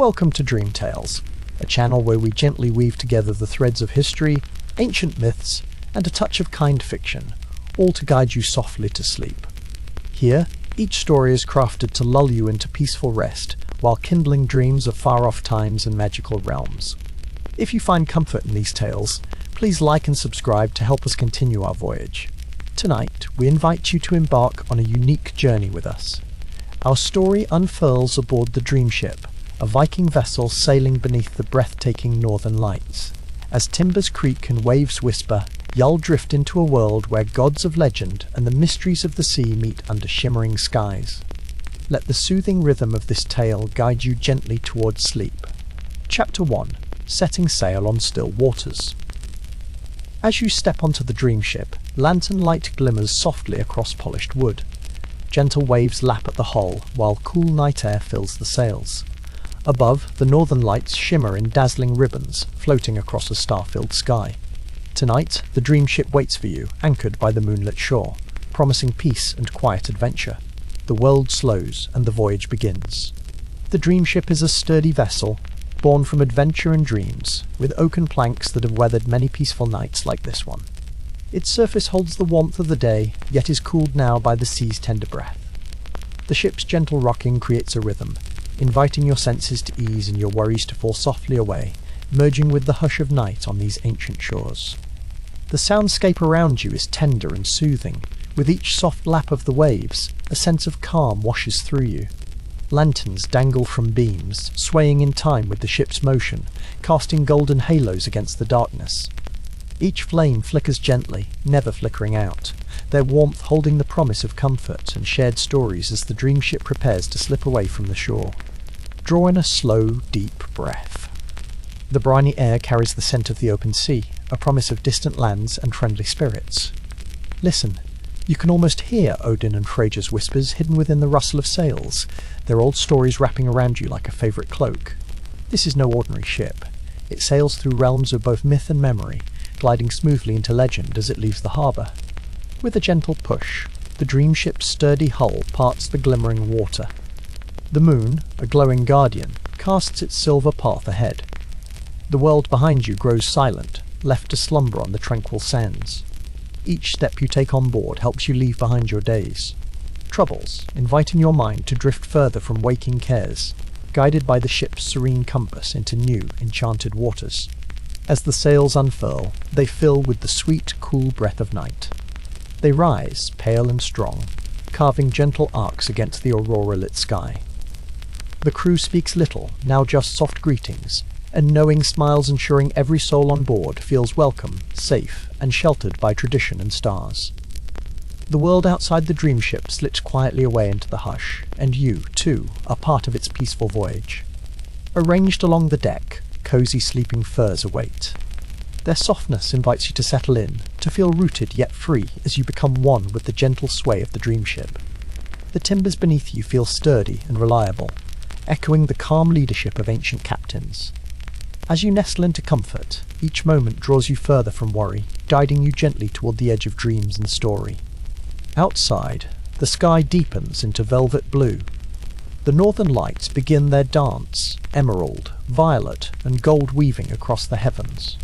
Welcome to Dreamtales, a channel where we gently weave together the threads of history, ancient myths, and a touch of kind fiction, all to guide you softly to sleep. Here, each story is crafted to lull you into peaceful rest, while kindling dreams of far-off times and magical realms. If you find comfort in these tales, please like and subscribe to help us continue our voyage. Tonight, we invite you to embark on a unique journey with us. Our story unfurls aboard the Dreamship, a Viking vessel sailing beneath the breathtaking northern lights. As timbers creak and waves whisper, you'll drift into a world where gods of legend and the mysteries of the sea meet under shimmering skies. Let the soothing rhythm of this tale guide you gently towards sleep. Chapter 1. Setting Sail on Still Waters. As you step onto the Dreamship, lantern light glimmers softly across polished wood. Gentle waves lap at the hull, while cool night air fills the sails. Above, the northern lights shimmer in dazzling ribbons, floating across a star-filled sky. Tonight, the Dreamship waits for you, anchored by the moonlit shore, promising peace and quiet adventure. The world slows, and the voyage begins. The Dreamship is a sturdy vessel, born from adventure and dreams, with oaken planks that have weathered many peaceful nights like this one. Its surface holds the warmth of the day, yet is cooled now by the sea's tender breath. The ship's gentle rocking creates a rhythm, inviting your senses to ease and your worries to fall softly away, merging with the hush of night on these ancient shores. The soundscape around you is tender and soothing. With each soft lap of the waves, a sense of calm washes through you. Lanterns dangle from beams, swaying in time with the ship's motion, casting golden halos against the darkness. Each flame flickers gently, never flickering out, their warmth holding the promise of comfort and shared stories as the Dreamship prepares to slip away from the shore. Draw in a slow, deep breath. The briny air carries the scent of the open sea, a promise of distant lands and friendly spirits. Listen. You can almost hear Odin and Freyja's whispers hidden within the rustle of sails, their old stories wrapping around you like a favourite cloak. This is no ordinary ship. It sails through realms of both myth and memory, gliding smoothly into legend as it leaves the harbour. With a gentle push, the Dreamship's sturdy hull parts the glimmering water. The moon, a glowing guardian, casts its silver path ahead. The world behind you grows silent, left to slumber on the tranquil sands. Each step you take on board helps you leave behind your days. Troubles, inviting your mind to drift further from waking cares, guided by the ship's serene compass into new, enchanted waters. As the sails unfurl, they fill with the sweet, cool breath of night. They rise, pale and strong, carving gentle arcs against the aurora-lit sky. The crew speaks little, now just soft greetings, and knowing smiles ensuring every soul on board feels welcome, safe, and sheltered by tradition and stars. The world outside the Dreamship slips quietly away into the hush, and you, too, are part of its peaceful voyage. Arranged along the deck, cosy sleeping furs await. Their softness invites you to settle in, to feel rooted yet free as you become one with the gentle sway of the Dreamship. The timbers beneath you feel sturdy and reliable, echoing the calm leadership of ancient captains. As you nestle into comfort, each moment draws you further from worry, guiding you gently toward the edge of dreams and story. Outside, the sky deepens into velvet blue. The northern lights begin their dance, emerald, violet, and gold weaving across the heavens.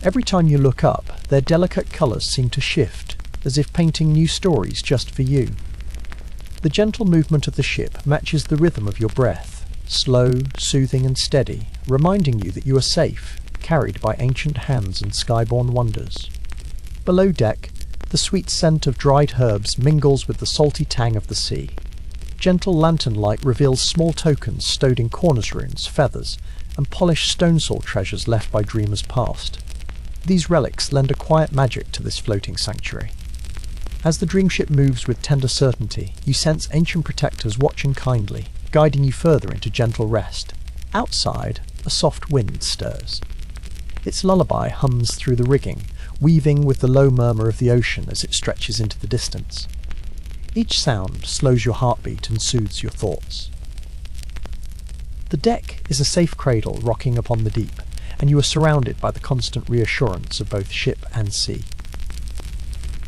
Every time you look up, their delicate colours seem to shift, as if painting new stories just for you. The gentle movement of the ship matches the rhythm of your breath, slow, soothing and steady, reminding you that you are safe, carried by ancient hands and skyborne wonders. Below deck, the sweet scent of dried herbs mingles with the salty tang of the sea. Gentle lantern light reveals small tokens stowed in corners runes, feathers, and polished stone soul treasures left by dreamers past. These relics lend a quiet magic to this floating sanctuary. As the Dreamship moves with tender certainty, you sense ancient protectors watching kindly, guiding you further into gentle rest. Outside, a soft wind stirs. Its lullaby hums through the rigging, weaving with the low murmur of the ocean as it stretches into the distance. Each sound slows your heartbeat and soothes your thoughts. The deck is a safe cradle rocking upon the deep, and you are surrounded by the constant reassurance of both ship and sea.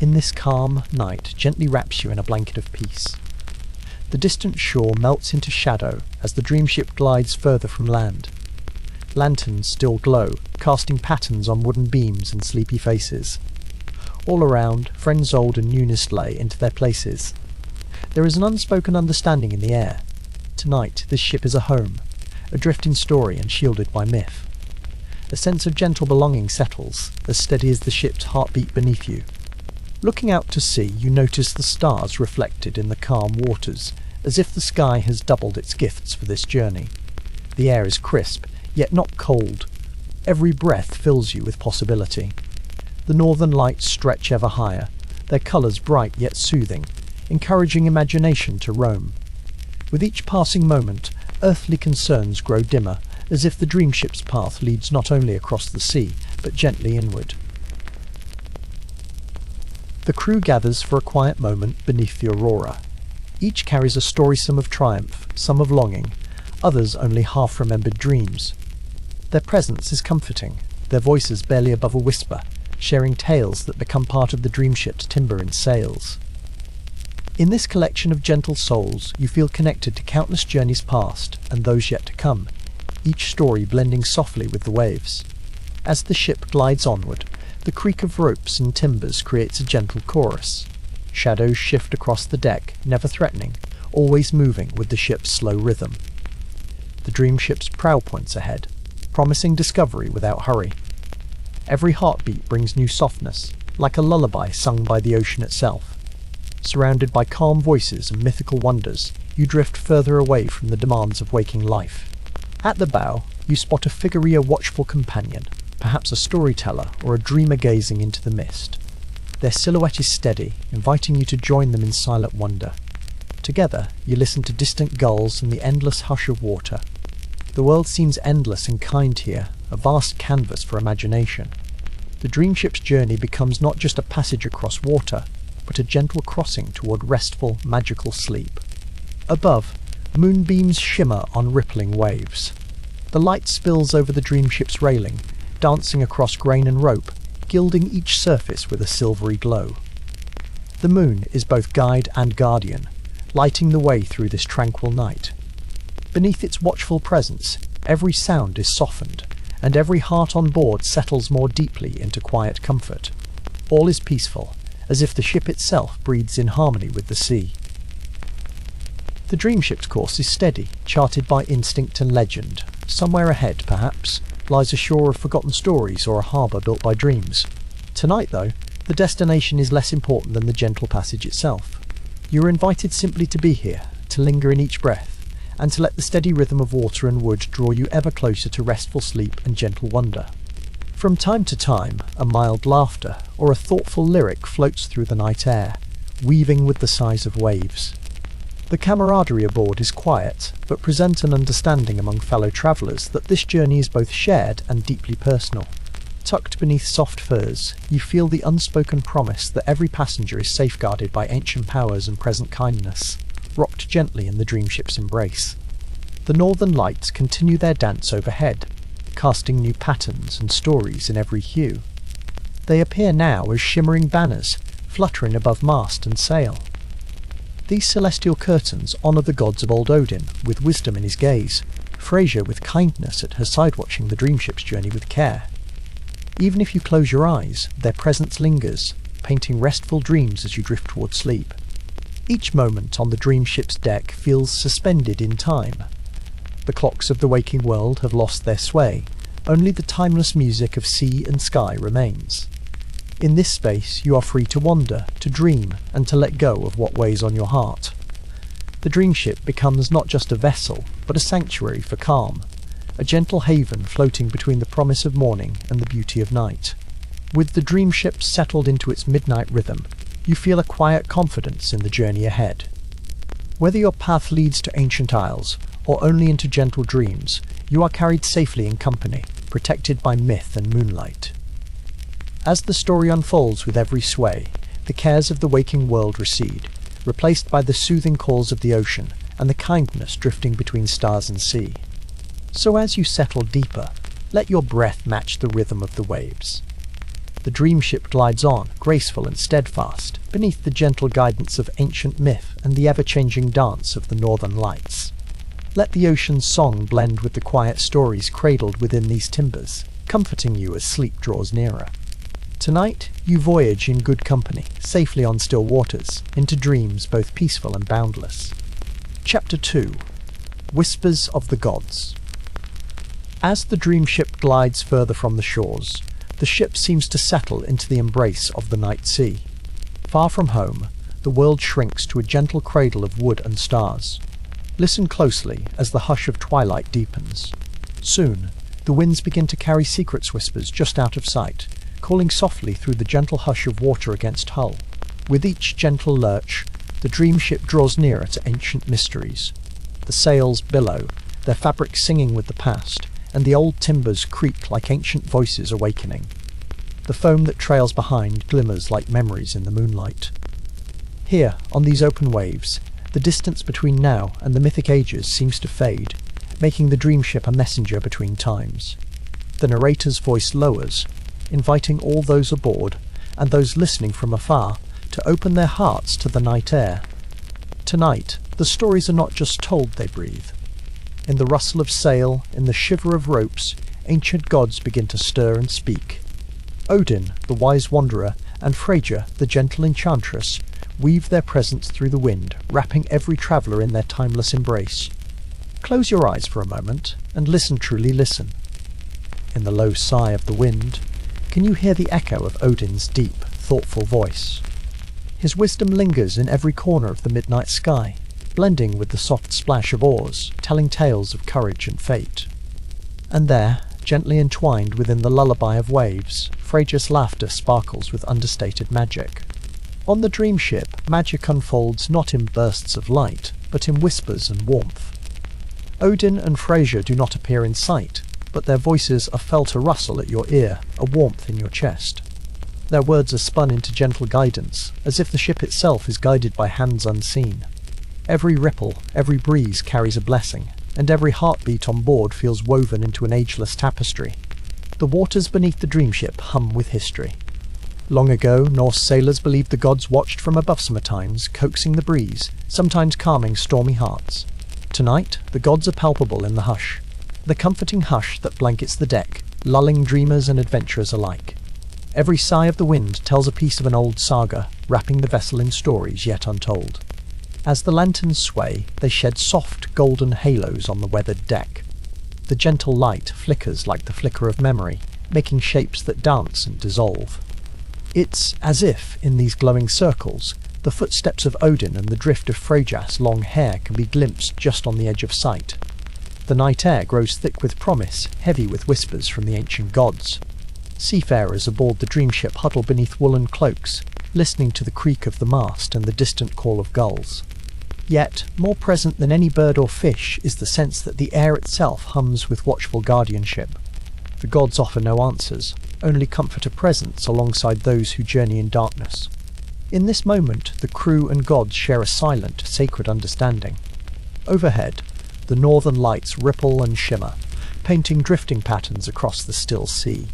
In this calm, night gently wraps you in a blanket of peace. The distant shore melts into shadow as the Dreamship glides further from land. Lanterns still glow, casting patterns on wooden beams and sleepy faces. All around, friends old and new lay into their places. There is an unspoken understanding in the air. Tonight, this ship is a home, adrift in story and shielded by myth. A sense of gentle belonging settles, as steady as the ship's heartbeat beneath you. Looking out to sea, you notice the stars reflected in the calm waters, as if the sky has doubled its gifts for this journey. The air is crisp, yet not cold. Every breath fills you with possibility. The northern lights stretch ever higher, their colours bright yet soothing, encouraging imagination to roam. With each passing moment, earthly concerns grow dimmer, as if the Dreamship's path leads not only across the sea, but gently inward. The crew gathers for a quiet moment beneath the aurora. Each carries a story, some of triumph, some of longing, others only half-remembered dreams. Their presence is comforting, their voices barely above a whisper, sharing tales that become part of the Dreamship's timber and sails. In this collection of gentle souls, you feel connected to countless journeys past and those yet to come, each story blending softly with the waves. As the ship glides onward, the creak of ropes and timbers creates a gentle chorus. Shadows shift across the deck, never threatening, always moving with the ship's slow rhythm. The Dreamship's prow points ahead, promising discovery without hurry. Every heartbeat brings new softness, like a lullaby sung by the ocean itself. Surrounded by calm voices and mythical wonders, you drift further away from the demands of waking life. At the bow, you spot a figure, a watchful companion, perhaps a storyteller or a dreamer gazing into the mist. Their silhouette is steady, inviting you to join them in silent wonder. Together, you listen to distant gulls and the endless hush of water. The world seems endless and kind here, a vast canvas for imagination. The Dreamship's journey becomes not just a passage across water, but a gentle crossing toward restful, magical sleep. Above, moonbeams shimmer on rippling waves. The light spills over the Dreamship's railing, dancing across grain and rope, gilding each surface with a silvery glow. The moon is both guide and guardian, lighting the way through this tranquil night. Beneath its watchful presence, every sound is softened, and every heart on board settles more deeply into quiet comfort. All is peaceful, as if the ship itself breathes in harmony with the sea. The Dreamship's course is steady, charted by instinct and legend. Somewhere ahead, perhaps, lies a shore of forgotten stories or a harbour built by dreams. Tonight, though, the destination is less important than the gentle passage itself. You are invited simply to be here, to linger in each breath, and to let the steady rhythm of water and wood draw you ever closer to restful sleep and gentle wonder. From time to time, a mild laughter or a thoughtful lyric floats through the night air, weaving with the sighs of waves. The camaraderie aboard is quiet, but presents an understanding among fellow travellers that this journey is both shared and deeply personal. Tucked beneath soft furs, you feel the unspoken promise that every passenger is safeguarded by ancient powers and present kindness, rocked gently in the Dreamship's embrace. The northern lights continue their dance overhead, casting new patterns and stories in every hue. They appear now as shimmering banners, fluttering above mast and sail. These celestial curtains honour the gods of old Odin, with wisdom in his gaze, Frasier with kindness at her side watching the Dreamship's journey with care. Even if you close your eyes, their presence lingers, painting restful dreams as you drift toward sleep. Each moment on the Dreamship's deck feels suspended in time. The clocks of the waking world have lost their sway, only the timeless music of sea and sky remains. In this space you are free to wander, to dream, and to let go of what weighs on your heart. The Dreamship becomes not just a vessel, but a sanctuary for calm, a gentle haven floating between the promise of morning and the beauty of night. With the Dreamship settled into its midnight rhythm, you feel a quiet confidence in the journey ahead. Whether your path leads to ancient isles, or only into gentle dreams, you are carried safely in company, protected by myth and moonlight. As the story unfolds with every sway, the cares of the waking world recede, replaced by the soothing calls of the ocean and the kindness drifting between stars and sea. So as you settle deeper, let your breath match the rhythm of the waves. the Dreamship glides on, graceful and steadfast, beneath the gentle guidance of ancient myth and the ever-changing dance of the northern lights. Let the ocean's song blend with the quiet stories cradled within these timbers, comforting you as sleep draws nearer. Tonight, you voyage in good company, safely on still waters, into dreams both peaceful and boundless. Chapter 2. Whispers of the Gods. As the Dreamship glides further from the shores, the ship seems to settle into the embrace of the night sea. Far from home, the world shrinks to a gentle cradle of wood and stars. Listen closely as the hush of twilight deepens. Soon, the winds begin to carry secrets whispers just out of sight, calling softly through the gentle hush of water against hull. With each gentle lurch, the Dreamship draws nearer to ancient mysteries. The sails billow, their fabric singing with the past, and the old timbers creak like ancient voices awakening. The foam that trails behind glimmers like memories in the moonlight. Here, on these open waves, the distance between now and the mythic ages seems to fade, making the Dreamship a messenger between times. The narrator's voice lowers, inviting all those aboard, and those listening from afar, to open their hearts to the night air. Tonight, the stories are not just told, they breathe. In the rustle of sail, in the shiver of ropes, ancient gods begin to stir and speak. Odin, the wise wanderer, and Freyja, the gentle enchantress, weave their presence through the wind, wrapping every traveller in their timeless embrace. Close your eyes for a moment, and listen, truly listen. In the low sigh of the wind, can you hear the echo of Odin's deep, thoughtful voice? His wisdom lingers in every corner of the midnight sky, blending with the soft splash of oars, telling tales of courage and fate. And there, gently entwined within the lullaby of waves, Freyja's laughter sparkles with understated magic. On the Dreamship, magic unfolds not in bursts of light, but in whispers and warmth. Odin and Freyja do not appear in sight, but their voices are felt a rustle at your ear, a warmth in your chest. Their words are spun into gentle guidance, as if the ship itself is guided by hands unseen. Every ripple, every breeze carries a blessing, and every heartbeat on board feels woven into an ageless tapestry. The waters beneath the Dreamship hum with history. Long ago, Norse sailors believed the gods watched from above summertimes, coaxing the breeze, sometimes calming stormy hearts. Tonight, the gods are palpable in the hush, the comforting hush that blankets the deck, lulling dreamers and adventurers alike. Every sigh of the wind tells a piece of an old saga, wrapping the vessel in stories yet untold. As the lanterns sway, they shed soft, golden halos on the weathered deck. The gentle light flickers like the flicker of memory, making shapes that dance and dissolve. It's as if, in these glowing circles, the footsteps of Odin and the drift of Freyja's long hair can be glimpsed just on the edge of sight. The night air grows thick with promise, heavy with whispers from the ancient gods. Seafarers aboard the Dreamship huddle beneath woolen cloaks, listening to the creak of the mast and the distant call of gulls. Yet, more present than any bird or fish is the sense that the air itself hums with watchful guardianship. The gods offer no answers, only comfort of presence alongside those who journey in darkness. In this moment, the crew and gods share a silent, sacred understanding. Overhead, the northern lights ripple and shimmer, painting drifting patterns across the still sea.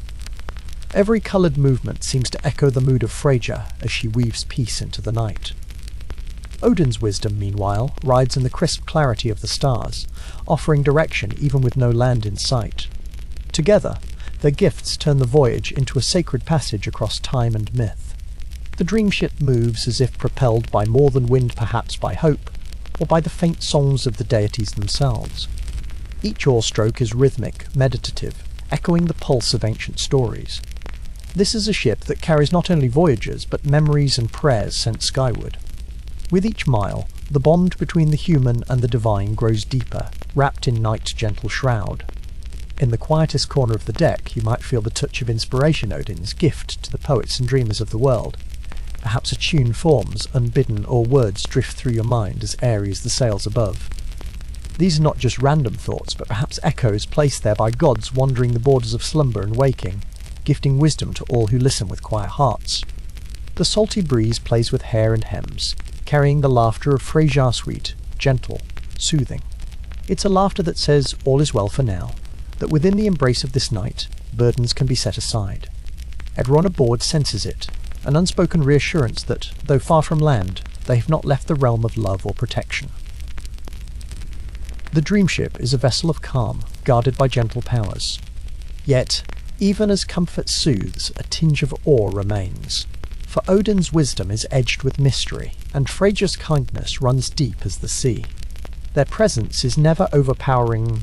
Every coloured movement seems to echo the mood of Freyja as she weaves peace into the night. Odin's wisdom, meanwhile, rides in the crisp clarity of the stars, offering direction even with no land in sight. Together, their gifts turn the voyage into a sacred passage across time and myth. The Dreamship moves as if propelled by more than wind, perhaps by hope, or by the faint songs of the deities themselves. Each oar stroke is rhythmic, meditative, echoing the pulse of ancient stories. This is a ship that carries not only voyagers, but memories and prayers sent skyward. With each mile, the bond between the human and the divine grows deeper, wrapped in night's gentle shroud. In the quietest corner of the deck, you might feel the touch of inspiration Odin's gift to the poets and dreamers of the world. Perhaps a tune forms, unbidden, or words drift through your mind as airy as the sails above. These are not just random thoughts, but perhaps echoes placed there by gods wandering the borders of slumber and waking, gifting wisdom to all who listen with quiet hearts. The salty breeze plays with hair and hems, carrying the laughter of Freyja sweet, gentle, soothing. It's a laughter that says all is well for now, that within the embrace of this night, burdens can be set aside. Everyone aboard senses it, an unspoken reassurance that, though far from land, they have not left the realm of love or protection. The Dreamship is a vessel of calm, guarded by gentle powers. Yet, even as comfort soothes, a tinge of awe remains. For Odin's wisdom is edged with mystery, and Freyja's kindness runs deep as the sea. Their presence is never overpowering,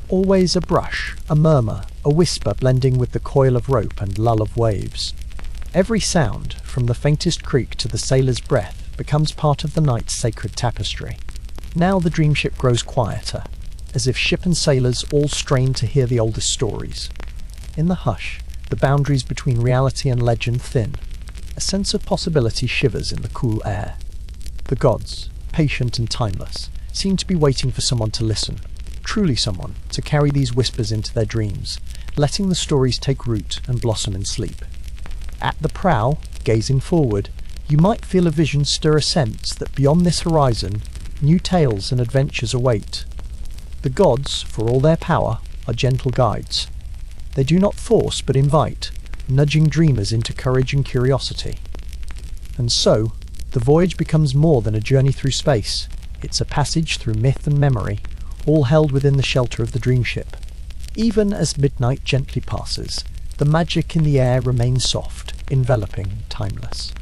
always a brush, a murmur, a whisper blending with the coil of rope and lull of waves. Every sound, from the faintest creak to the sailor's breath, becomes part of the night's sacred tapestry. Now the Dreamship grows quieter, as if ship and sailors all strain to hear the oldest stories. In the hush, the boundaries between reality and legend thin. A sense of possibility shivers in the cool air. The gods, patient and timeless, seem to be waiting for someone to listen, truly someone, to carry these whispers into their dreams, letting the stories take root and blossom in sleep. At the prow, gazing forward, you might feel a vision stir a sense that beyond this horizon, new tales and adventures await. The gods, for all their power, are gentle guides. They do not force but invite, nudging dreamers into courage and curiosity. And so, the voyage becomes more than a journey through space. It's a passage through myth and memory, all held within the shelter of the Dreamship. Even as midnight gently passes, the magic in the air remains soft, enveloping, timeless.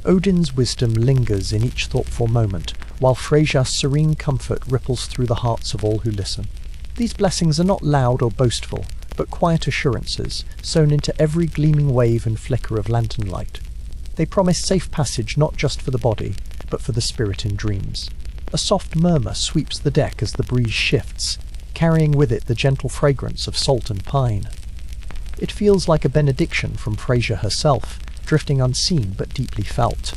Odin's wisdom lingers in each thoughtful moment, while Freyja's serene comfort ripples through the hearts of all who listen. These blessings are not loud or boastful, but quiet assurances, sewn into every gleaming wave and flicker of lantern light. They promise safe passage not just for the body, but for the spirit in dreams. A soft murmur sweeps the deck as the breeze shifts, carrying with it the gentle fragrance of salt and pine. It feels like a benediction from Freyja herself, drifting unseen but deeply felt.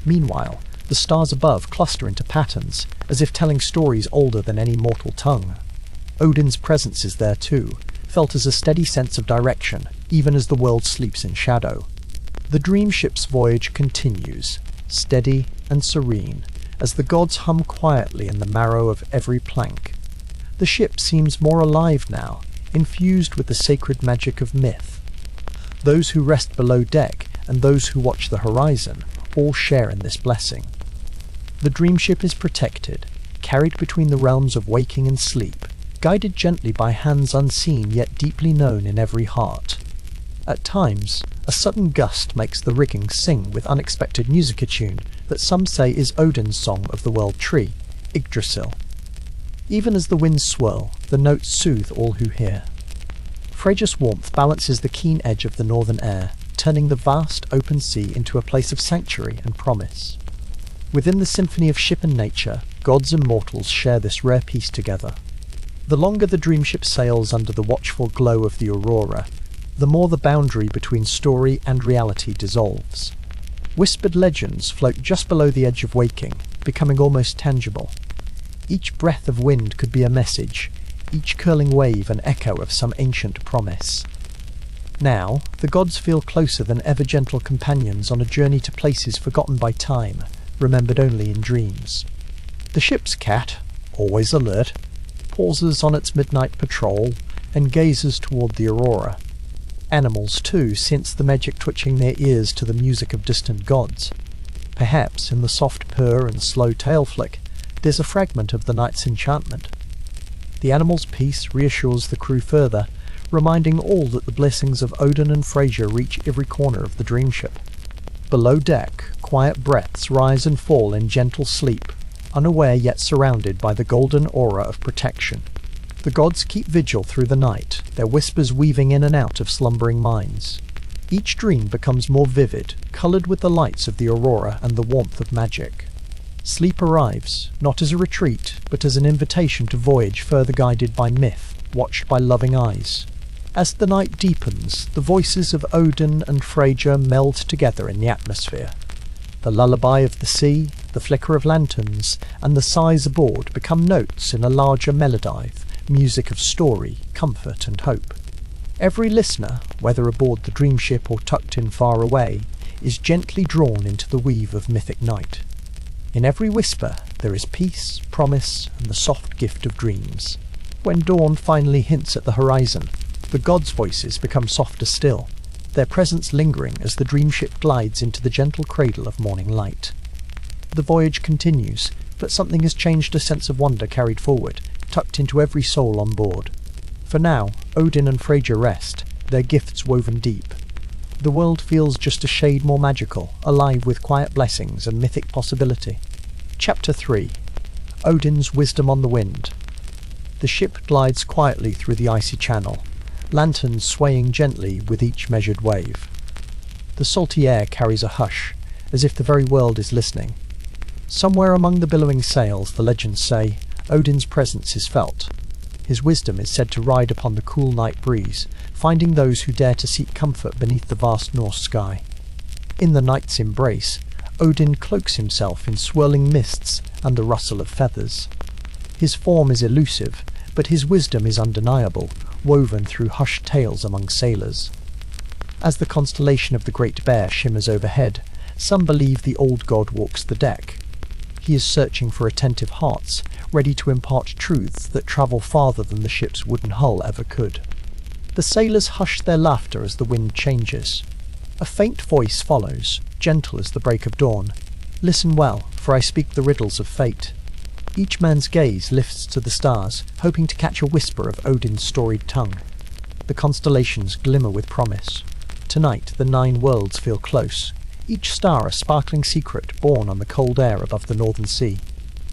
Meanwhile, the stars above cluster into patterns, as if telling stories older than any mortal tongue. Odin's presence is there too, felt as a steady sense of direction, even as the world sleeps in shadow. The Dreamship's voyage continues, steady and serene, as the gods hum quietly in the marrow of every plank. The ship seems more alive now, infused with the sacred magic of myth. Those who rest below deck and those who watch the horizon all share in this blessing. The Dreamship is protected, carried between the realms of waking and sleep, guided gently by hands unseen yet deeply known in every heart. At times, a sudden gust makes the rigging sing with unexpected music, a tune that some say is Odin's song of the world tree, Yggdrasil. Even as the winds swirl, the notes soothe all who hear. Freyja's warmth balances the keen edge of the northern air, turning the vast open sea into a place of sanctuary and promise. Within the symphony of ship and nature, gods and mortals share this rare peace together. The longer the Dreamship sails under the watchful glow of the aurora, the more the boundary between story and reality dissolves. Whispered legends float just below the edge of waking, becoming almost tangible. Each breath of wind could be a message, each curling wave an echo of some ancient promise. Now, the gods feel closer than ever, gentle companions on a journey to places forgotten by time, remembered only in dreams. The ship's cat, always alert, pauses on its midnight patrol and gazes toward the aurora. Animals, too, sense the magic, twitching their ears to the music of distant gods. Perhaps, in the soft purr and slow tail flick, there's a fragment of the night's enchantment. The animal's peace reassures the crew further, reminding all that the blessings of Odin and Freyja reach every corner of the Dreamship. Below deck, quiet breaths rise and fall in gentle sleep, unaware yet surrounded by the golden aura of protection. The gods keep vigil through the night, their whispers weaving in and out of slumbering minds. Each dream becomes more vivid, coloured with the lights of the aurora and the warmth of magic. Sleep arrives, not as a retreat, but as an invitation to voyage further, guided by myth, watched by loving eyes. As the night deepens, the voices of Odin and Freyja meld together in the atmosphere. The lullaby of the sea, the flicker of lanterns, and the sighs aboard become notes in a larger melody, music of story, comfort and hope. Every listener, whether aboard the Dreamship or tucked in far away, is gently drawn into the weave of mythic night. In every whisper there is peace, promise, and the soft gift of dreams. When dawn finally hints at the horizon, the gods' voices become softer still, their presence lingering as the Dreamship glides into the gentle cradle of morning light. The voyage continues, but something has changed. A sense of wonder carried forward, tucked into every soul on board. For now, Odin and Freyja rest, their gifts woven deep. The world feels just a shade more magical, alive with quiet blessings and mythic possibility. Chapter 3. Odin's Wisdom on the Wind. The ship glides quietly through the icy channel, lanterns swaying gently with each measured wave. The salty air carries a hush, as if the very world is listening. Somewhere among the billowing sails, the legends say, Odin's presence is felt. His wisdom is said to ride upon the cool night breeze, finding those who dare to seek comfort beneath the vast Norse sky. In the night's embrace, Odin cloaks himself in swirling mists and the rustle of feathers. His form is elusive, but his wisdom is undeniable, woven through hushed tales among sailors. As the constellation of the Great Bear shimmers overhead, some believe the old god walks the deck. He is searching for attentive hearts, ready to impart truths that travel farther than the ship's wooden hull ever could. The sailors hush their laughter as the wind changes. A faint voice follows, gentle as the break of dawn. Listen well, for I speak the riddles of fate. Each man's gaze lifts to the stars, hoping to catch a whisper of Odin's storied tongue. The constellations glimmer with promise. Tonight the 9 worlds feel close, each star a sparkling secret born on the cold air above the northern sea.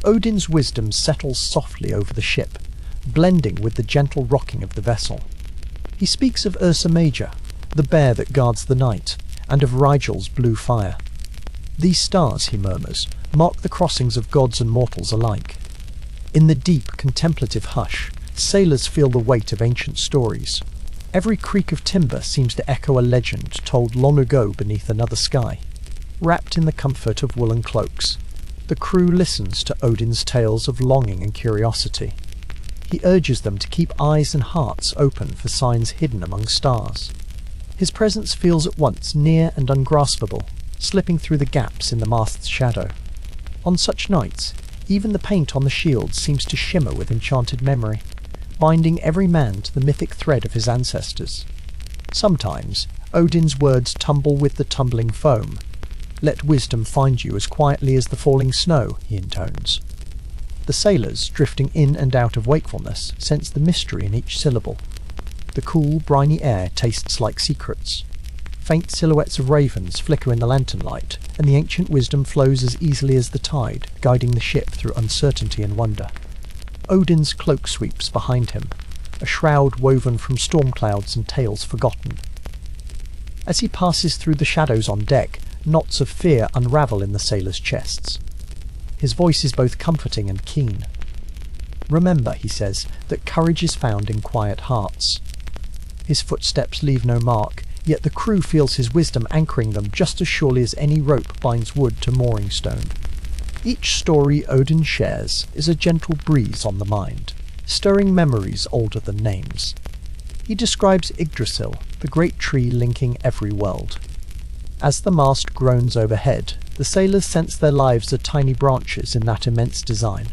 Odin's wisdom settles softly over the ship, blending with the gentle rocking of the vessel. He speaks of Ursa Major, the bear that guards the night, and of Rigel's blue fire. These stars, he murmurs, mark the crossings of gods and mortals alike. In the deep, contemplative hush, sailors feel the weight of ancient stories. Every creak of timber seems to echo a legend told long ago beneath another sky. Wrapped in the comfort of woolen cloaks, the crew listens to Odin's tales of longing and curiosity. He urges them to keep eyes and hearts open for signs hidden among stars. His presence feels at once near and ungraspable, slipping through the gaps in the mast's shadow. On such nights, even the paint on the shields seems to shimmer with enchanted memory, binding every man to the mythic thread of his ancestors. Sometimes, Odin's words tumble with the tumbling foam. Let wisdom find you as quietly as the falling snow, he intones. The sailors, drifting in and out of wakefulness, sense the mystery in each syllable. The cool, briny air tastes like secrets. Faint silhouettes of ravens flicker in the lantern light, and the ancient wisdom flows as easily as the tide, guiding the ship through uncertainty and wonder. Odin's cloak sweeps behind him, a shroud woven from storm clouds and tales forgotten. As he passes through the shadows on deck, knots of fear unravel in the sailors' chests. His voice is both comforting and keen. Remember, he says, that courage is found in quiet hearts. His footsteps leave no mark, yet the crew feels his wisdom anchoring them just as surely as any rope binds wood to mooring stone. Each story Odin shares is a gentle breeze on the mind, stirring memories older than names. He describes Yggdrasil, the great tree linking every world. As the mast groans overhead, the sailors sense their lives are tiny branches in that immense design.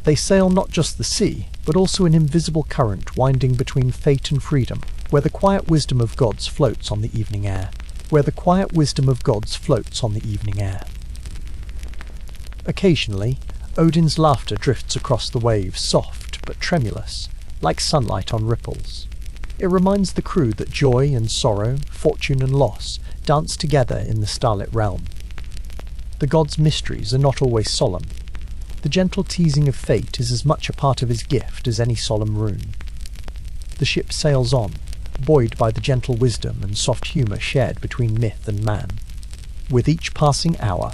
They sail not just the sea, but also an invisible current winding between fate and freedom, where the quiet wisdom of gods floats on the evening air. Occasionally, Odin's laughter drifts across the waves, soft but tremulous, like sunlight on ripples. It reminds the crew that joy and sorrow, fortune and loss, dance together in the starlit realm. The god's mysteries are not always solemn. The gentle teasing of fate is as much a part of his gift as any solemn rune. The ship sails on, buoyed by the gentle wisdom and soft humour shared between myth and man. With each passing hour,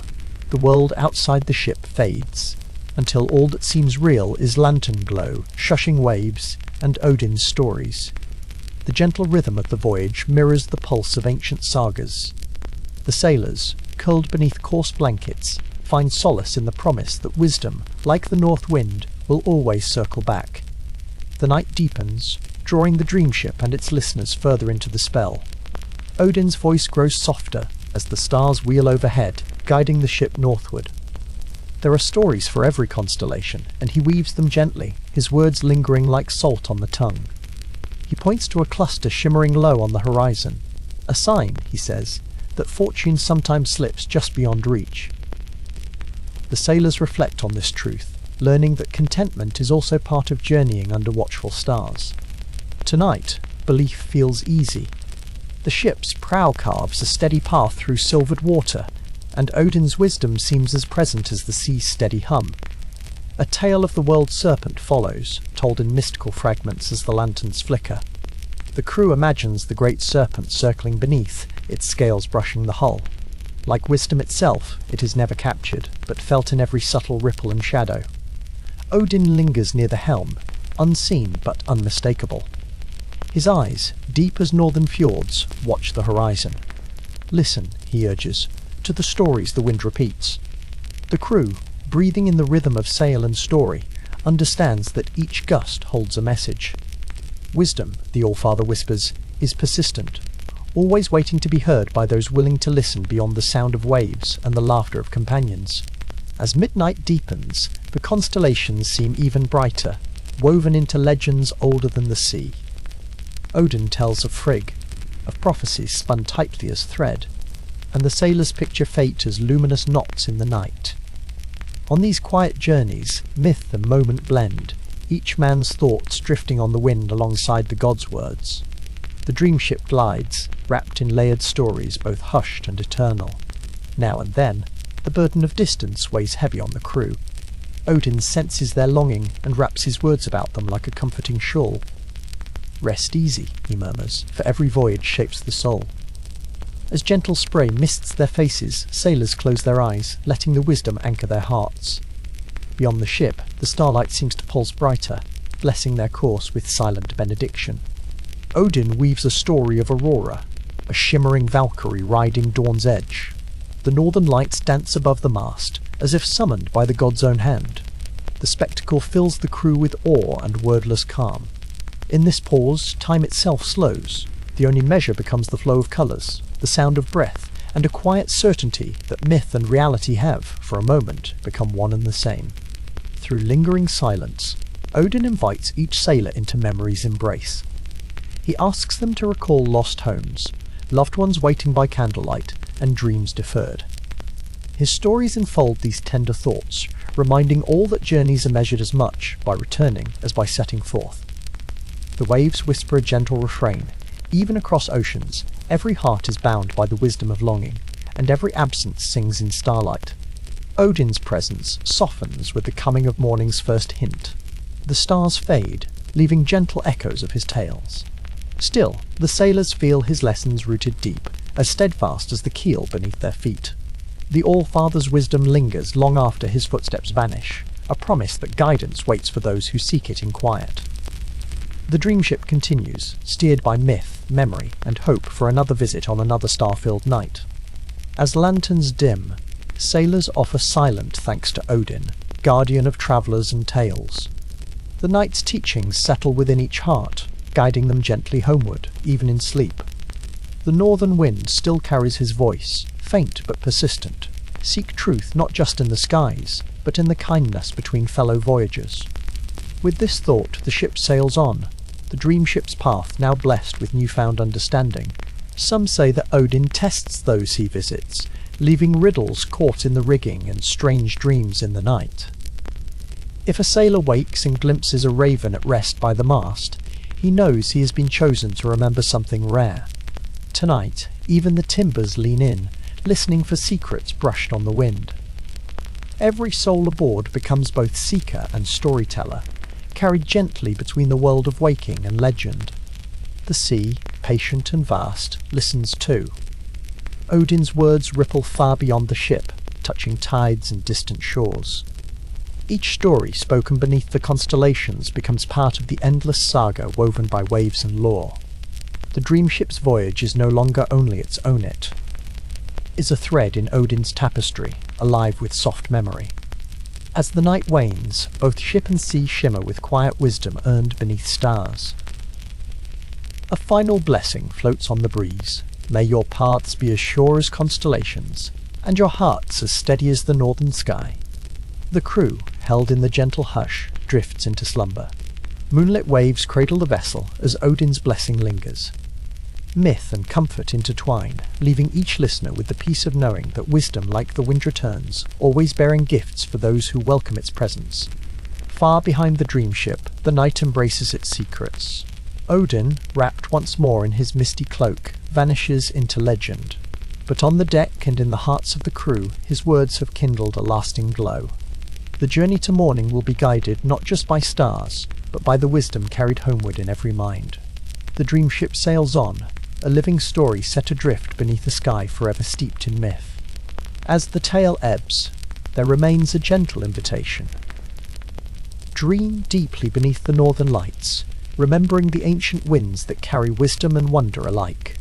the world outside the ship fades, until all that seems real is lantern glow, shushing waves, and Odin's stories. The gentle rhythm of the voyage mirrors the pulse of ancient sagas. The sailors, curled beneath coarse blankets, find solace in the promise that wisdom, like the north wind, will always circle back. The night deepens, drawing the Dreamship and its listeners further into the spell. Odin's voice grows softer as the stars wheel overhead, guiding the ship northward. There are stories for every constellation, and he weaves them gently, his words lingering like salt on the tongue. He points to a cluster shimmering low on the horizon. A sign, he says, that fortune sometimes slips just beyond reach. The sailors reflect on this truth, learning that contentment is also part of journeying under watchful stars. Tonight, belief feels easy. The ship's prow carves a steady path through silvered water, and Odin's wisdom seems as present as the sea's steady hum. A tale of the world serpent follows, told in mystical fragments as the lanterns flicker. The crew imagines the great serpent circling beneath, its scales brushing the hull. Like wisdom itself, it is never captured, but felt in every subtle ripple and shadow. Odin lingers near the helm, unseen but unmistakable. His eyes, deep as northern fjords, watch the horizon. Listen, he urges, to the stories the wind repeats. The crew, breathing in the rhythm of sail and story, understands that each gust holds a message. Wisdom, the Allfather whispers, is persistent, always waiting to be heard by those willing to listen beyond the sound of waves and the laughter of companions. As midnight deepens, the constellations seem even brighter, woven into legends older than the sea. Odin tells of Frigg, of prophecies spun tightly as thread, and the sailors picture fate as luminous knots in the night. On these quiet journeys, myth and moment blend, each man's thoughts drifting on the wind alongside the gods' words. The Dreamship glides, wrapped in layered stories both hushed and eternal. Now and then, the burden of distance weighs heavy on the crew. Odin senses their longing and wraps his words about them like a comforting shawl. "Rest easy," he murmurs, "for every voyage shapes the soul." As gentle spray mists their faces, sailors close their eyes, letting the wisdom anchor their hearts. Beyond the ship, the starlight seems to pulse brighter, blessing their course with silent benediction. Odin weaves a story of Aurora, a shimmering Valkyrie riding dawn's edge. The northern lights dance above the mast, as if summoned by the god's own hand. The spectacle fills the crew with awe and wordless calm. In this pause, time itself slows. The only measure becomes the flow of colours, the sound of breath, and a quiet certainty that myth and reality have, for a moment, become one and the same. Through lingering silence, Odin invites each sailor into memory's embrace. He asks them to recall lost homes, loved ones waiting by candlelight, and dreams deferred. His stories enfold these tender thoughts, reminding all that journeys are measured as much by returning as by setting forth. The waves whisper a gentle refrain. Even across oceans, every heart is bound by the wisdom of longing, and every absence sings in starlight. Odin's presence softens with the coming of morning's first hint. The stars fade, leaving gentle echoes of his tales. Still, the sailors feel his lessons rooted deep, as steadfast as the keel beneath their feet. The All-Father's wisdom lingers long after his footsteps vanish, a promise that guidance waits for those who seek it in quiet. The Dreamship continues, steered by myth, memory, and hope for another visit on another star-filled night. As lanterns dim, sailors offer silent thanks to Odin, guardian of travellers and tales. The night's teachings settle within each heart, guiding them gently homeward, even in sleep. The northern wind still carries his voice, faint but persistent. Seek truth not just in the skies, but in the kindness between fellow voyagers. With this thought, the ship sails on, the Dreamship's path now blessed with newfound understanding. Some say that Odin tests those he visits, leaving riddles caught in the rigging and strange dreams in the night. If a sailor wakes and glimpses a raven at rest by the mast, he knows he has been chosen to remember something rare. Tonight, even the timbers lean in, listening for secrets brushed on the wind. Every soul aboard becomes both seeker and storyteller, carried gently between the world of waking and legend. The sea, patient and vast, listens too. Odin's words ripple far beyond the ship, touching tides and distant shores. Each story spoken beneath the constellations becomes part of the endless saga woven by waves and lore. The Dreamship's voyage is no longer only its own it, is a thread in Odin's tapestry, alive with soft memory. As the night wanes, both ship and sea shimmer with quiet wisdom earned beneath stars. A final blessing floats on the breeze. May your paths be as sure as constellations, and your hearts as steady as the northern sky. The crew, held in the gentle hush, drifts into slumber. Moonlit waves cradle the vessel as Odin's blessing lingers. myth and comfort intertwine, leaving each listener with the peace of knowing that wisdom, like the wind, returns, always bearing gifts for those who welcome its presence. Far behind the Dreamship, the night embraces its secrets. Odin, wrapped once more in his misty cloak, vanishes into legend. But on the deck and in the hearts of the crew, his words have kindled a lasting glow. The journey to morning will be guided not just by stars, but by the wisdom carried homeward in every mind. The Dreamship sails on, a living story set adrift beneath a sky forever steeped in myth. As the tale ebbs, there remains a gentle invitation. Dream deeply beneath the northern lights, remembering the ancient winds that carry wisdom and wonder alike.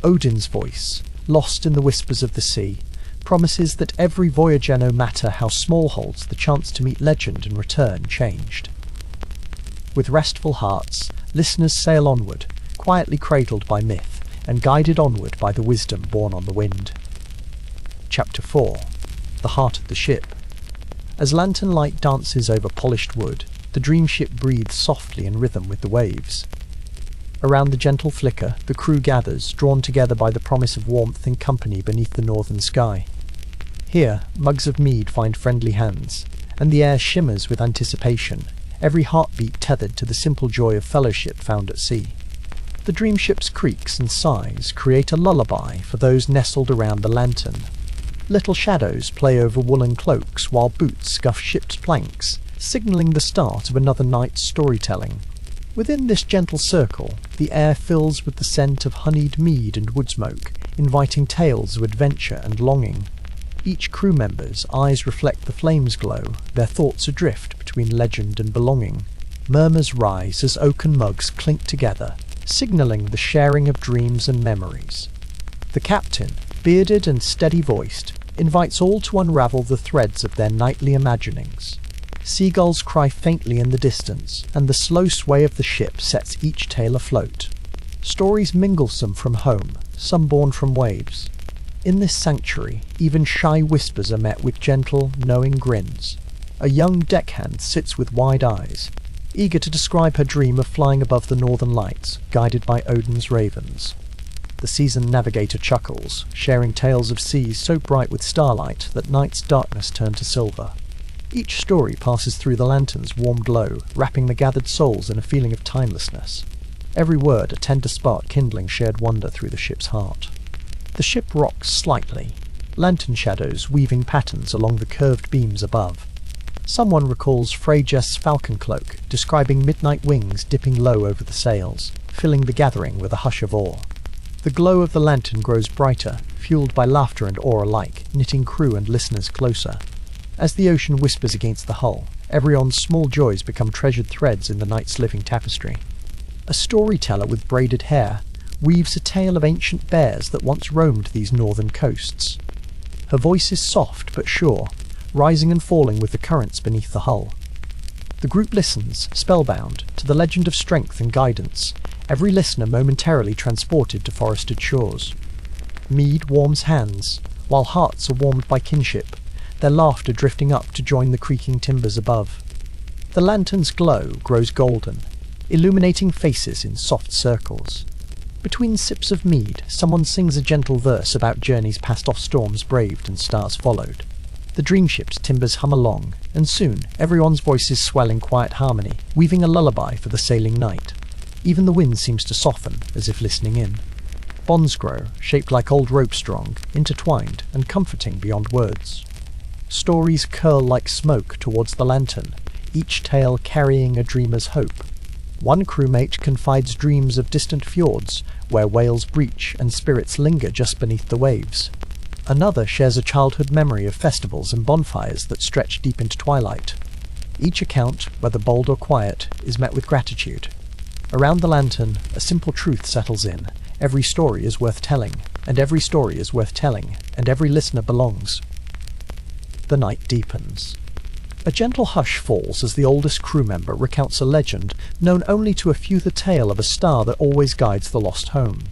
Odin's voice, lost in the whispers of the sea, promises that every voyager, no matter how small, holds the chance to meet legend and return changed. With restful hearts, listeners sail onward, quietly cradled by myth and guided onward by the wisdom born on the wind. Chapter 4. The Heart of the Ship. As lantern light dances over polished wood, the Dreamship breathes softly in rhythm with the waves. Around the gentle flicker, the crew gathers, drawn together by the promise of warmth and company beneath the northern sky. Here, mugs of mead find friendly hands, and the air shimmers with anticipation, every heartbeat tethered to the simple joy of fellowship found at sea. The Dreamship's creaks and sighs create a lullaby for those nestled around the lantern. Little shadows play over woolen cloaks while boots scuff ship's planks, signalling the start of another night's storytelling. Within this gentle circle, the air fills with the scent of honeyed mead and wood smoke, inviting tales of adventure and longing. Each crew member's eyes reflect the flame's glow, their thoughts adrift between legend and belonging. Murmurs rise as oaken mugs clink together, signalling the sharing of dreams and memories. The captain, bearded and steady-voiced, invites all to unravel the threads of their nightly imaginings. Seagulls cry faintly in the distance, and the slow sway of the ship sets each tale afloat. Stories mingle, some from home, some born from waves. In this sanctuary, even shy whispers are met with gentle, knowing grins. A young deckhand sits with wide eyes, eager to describe her dream of flying above the northern lights, guided by Odin's ravens. The seasoned navigator chuckles, sharing tales of seas so bright with starlight that night's darkness turned to silver. Each story passes through the lantern's warm glow, wrapping the gathered souls in a feeling of timelessness. Every word a tender spark kindling shared wonder through the ship's heart. The ship rocks slightly, lantern shadows weaving patterns along the curved beams above. Someone recalls Freyjest's falcon cloak, describing midnight wings dipping low over the sails, filling the gathering with a hush of awe. The glow of the lantern grows brighter, fueled by laughter and awe alike, knitting crew and listeners closer. As the ocean whispers against the hull, everyone's small joys become treasured threads in the night's living tapestry. A storyteller with braided hair weaves a tale of ancient bears that once roamed these northern coasts. Her voice is soft but sure, rising and falling with the currents beneath the hull. The group listens, spellbound, to the legend of strength and guidance, every listener momentarily transported to forested shores. Mead warms hands, while hearts are warmed by kinship, their laughter drifting up to join the creaking timbers above. The lantern's glow grows golden, illuminating faces in soft circles. Between sips of mead, someone sings a gentle verse about journeys past off storms braved and stars followed. The Dreamship's timbers hum along, and soon everyone's voices swell in quiet harmony, weaving a lullaby for the sailing night. Even the wind seems to soften, as if listening in. Bonds grow, shaped like old rope strong, intertwined and comforting beyond words. Stories curl like smoke towards the lantern, each tale carrying a dreamer's hope. One crewmate confides dreams of distant fjords, where whales breach and spirits linger just beneath the waves. Another shares a childhood memory of festivals and bonfires that stretch deep into twilight. Each account, whether bold or quiet, is met with gratitude. Around the lantern, a simple truth settles in. Every story is worth telling, and every story is worth telling, and every listener belongs. The night deepens. A gentle hush falls as the oldest crew member recounts a legend known only to a few, the tale of a star that always guides the lost home.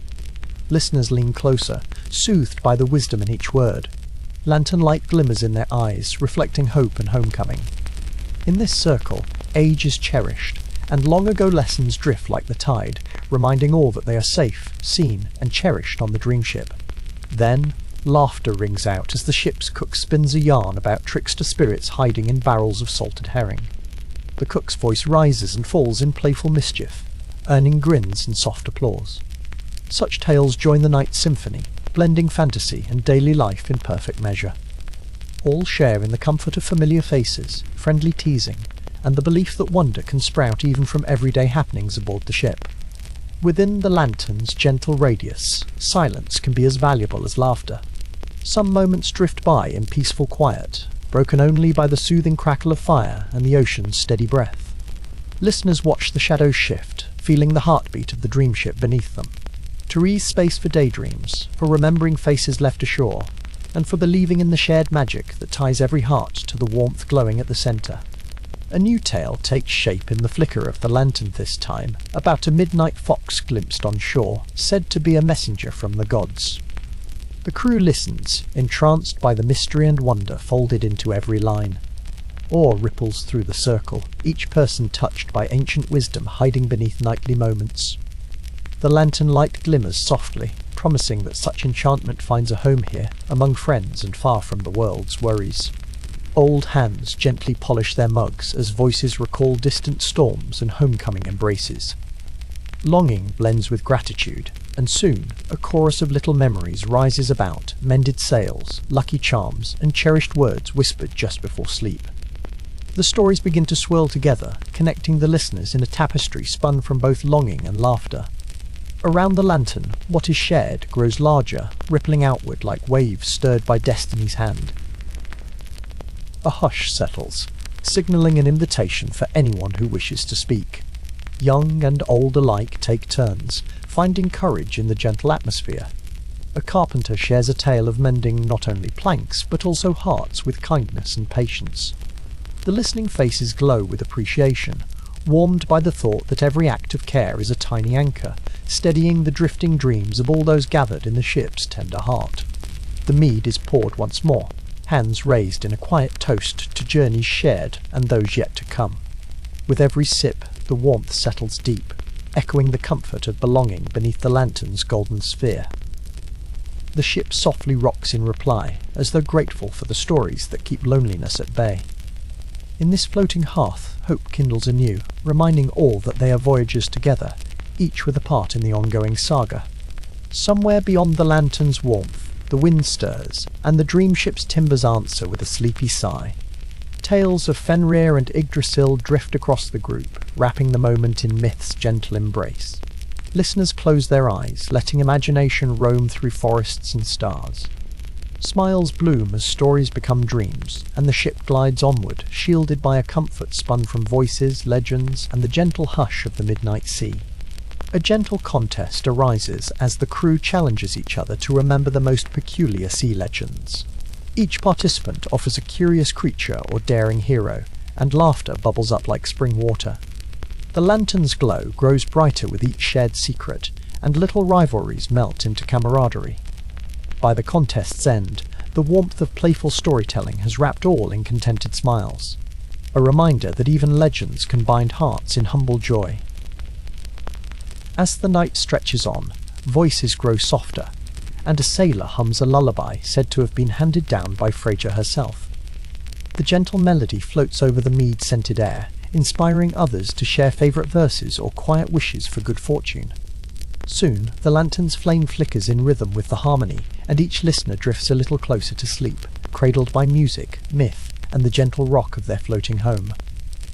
Listeners lean closer, soothed by the wisdom in each word. Lantern light glimmers in their eyes, reflecting hope and homecoming. In this circle, age is cherished, and long-ago lessons drift like the tide, reminding all that they are safe, seen, and cherished on the Dreamship. Then, laughter rings out as the ship's cook spins a yarn about trickster spirits hiding in barrels of salted herring. The cook's voice rises and falls in playful mischief, earning grins and soft applause. Such tales join the night's symphony, blending fantasy and daily life in perfect measure. All share in the comfort of familiar faces, friendly teasing, and the belief that wonder can sprout even from everyday happenings aboard the ship. Within the lantern's gentle radius, silence can be as valuable as laughter. Some moments drift by in peaceful quiet, broken only by the soothing crackle of fire and the ocean's steady breath. Listeners watch the shadows shift, feeling the heartbeat of the Dreamship beneath them. To ease space for daydreams, for remembering faces left ashore, and for believing in the shared magic that ties every heart to the warmth glowing at the centre. A new tale takes shape in the flicker of the lantern this time, about a midnight fox glimpsed on shore, said to be a messenger from the gods. The crew listens, entranced by the mystery and wonder folded into every line. Awe ripples through the circle, each person touched by ancient wisdom hiding beneath nightly moments. The lantern light glimmers softly, promising that such enchantment finds a home here, among friends and far from the world's worries. Old hands gently polish their mugs as voices recall distant storms and homecoming embraces. Longing blends with gratitude, and soon a chorus of little memories rises about mended sails, lucky charms, and cherished words whispered just before sleep. The stories begin to swirl together, connecting the listeners in a tapestry spun from both longing and laughter. Around the lantern, what is shared grows larger, rippling outward like waves stirred by destiny's hand. A hush settles, signalling an invitation for anyone who wishes to speak. Young and old alike take turns, finding courage in the gentle atmosphere. A carpenter shares a tale of mending not only planks, but also hearts with kindness and patience. The listening faces glow with appreciation, warmed by the thought that every act of care is a tiny anchor, steadying the drifting dreams of all those gathered in the ship's tender heart. The mead is poured once more, hands raised in a quiet toast to journeys shared and those yet to come. With every sip, the warmth settles deep, echoing the comfort of belonging beneath the lantern's golden sphere. The ship softly rocks in reply, as though grateful for the stories that keep loneliness at bay. In this floating hearth, hope kindles anew, reminding all that they are voyagers together, each with a part in the ongoing saga. Somewhere beyond the lantern's warmth, the wind stirs, and the Dreamship's timbers answer with a sleepy sigh. Tales of Fenrir and Yggdrasil drift across the group, wrapping the moment in myth's gentle embrace. Listeners close their eyes, letting imagination roam through forests and stars. Smiles bloom as stories become dreams, and the ship glides onward, shielded by a comfort spun from voices, legends, and the gentle hush of the midnight sea. A gentle contest arises as the crew challenges each other to remember the most peculiar sea legends. Each participant offers a curious creature or daring hero, and laughter bubbles up like spring water. The lantern's glow grows brighter with each shared secret, and little rivalries melt into camaraderie. By the contest's end, the warmth of playful storytelling has wrapped all in contented smiles, a reminder that even legends can bind hearts in humble joy. As the night stretches on, voices grow softer, and a sailor hums a lullaby said to have been handed down by Frasier herself. The gentle melody floats over the mead-scented air, inspiring others to share favourite verses or quiet wishes for good fortune. Soon, the lantern's flame flickers in rhythm with the harmony, and each listener drifts a little closer to sleep, cradled by music, myth, and the gentle rock of their floating home.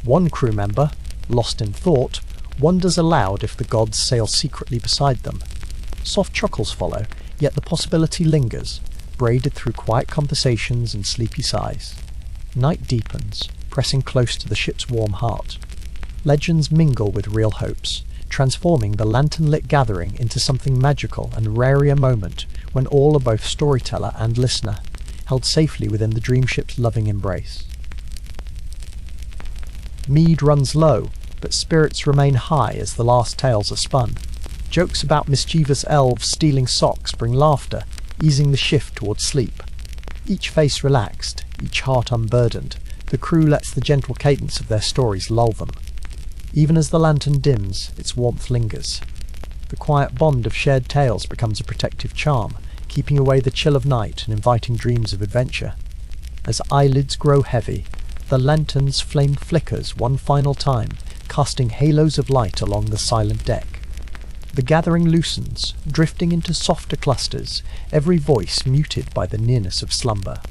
One crew member, lost in thought, wonders aloud if the gods sail secretly beside them. Soft chuckles follow, yet the possibility lingers, braided through quiet conversations and sleepy sighs. Night deepens, pressing close to the ship's warm heart. Legends mingle with real hopes, transforming the lantern-lit gathering into something magical and rare moment when all are both storyteller and listener, held safely within the Dreamship's loving embrace. Mead runs low, but spirits remain high as the last tales are spun. Jokes about mischievous elves stealing socks bring laughter, easing the shift towards sleep. Each face relaxed, each heart unburdened, the crew lets the gentle cadence of their stories lull them. Even as the lantern dims, its warmth lingers. The quiet bond of shared tales becomes a protective charm, keeping away the chill of night and inviting dreams of adventure. As eyelids grow heavy, the lantern's flame flickers one final time, casting halos of light along the silent deck. The gathering loosens, drifting into softer clusters, every voice muted by the nearness of slumber.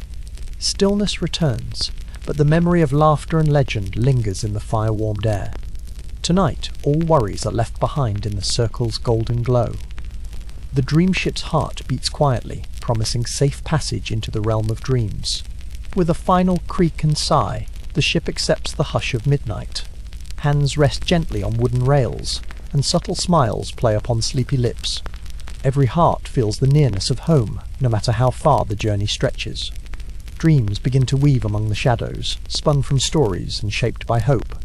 Stillness returns, but the memory of laughter and legend lingers in the fire-warmed air. Tonight, all worries are left behind in the circle's golden glow. The Dreamship's heart beats quietly, promising safe passage into the realm of dreams. With a final creak and sigh, the ship accepts the hush of midnight. Hands rest gently on wooden rails, and subtle smiles play upon sleepy lips. Every heart feels the nearness of home, no matter how far the journey stretches. Dreams begin to weave among the shadows, spun from stories and shaped by hope.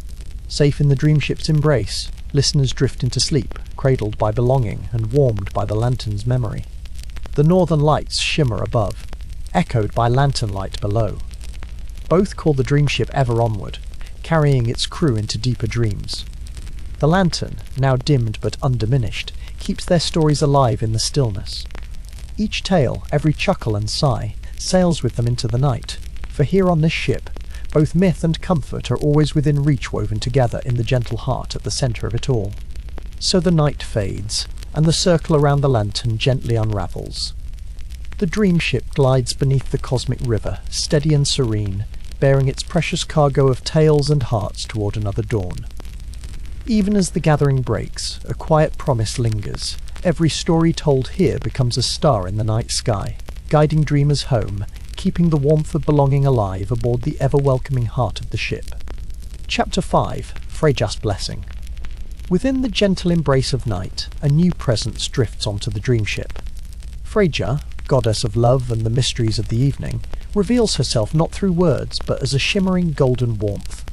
Safe in the Dreamship's embrace, listeners drift into sleep, cradled by belonging and warmed by the lantern's memory. The northern lights shimmer above, echoed by lantern light below. Both call the Dreamship ever onward, carrying its crew into deeper dreams. The lantern, now dimmed but undiminished, keeps their stories alive in the stillness. Each tale, every chuckle and sigh, sails with them into the night, for here on this ship, both myth and comfort are always within reach, woven together in the gentle heart at the centre of it all. So the night fades, and the circle around the lantern gently unravels. The Dreamship glides beneath the cosmic river, steady and serene, bearing its precious cargo of tales and hearts toward another dawn. Even as the gathering breaks, a quiet promise lingers. Every story told here becomes a star in the night sky, guiding dreamers home, keeping the warmth of belonging alive aboard the ever-welcoming heart of the ship. Chapter 5. Freyja's Blessing. Within the gentle embrace of night, a new presence drifts onto the Dreamship. Freyja, goddess of love and the mysteries of the evening, reveals herself not through words but as a shimmering golden warmth.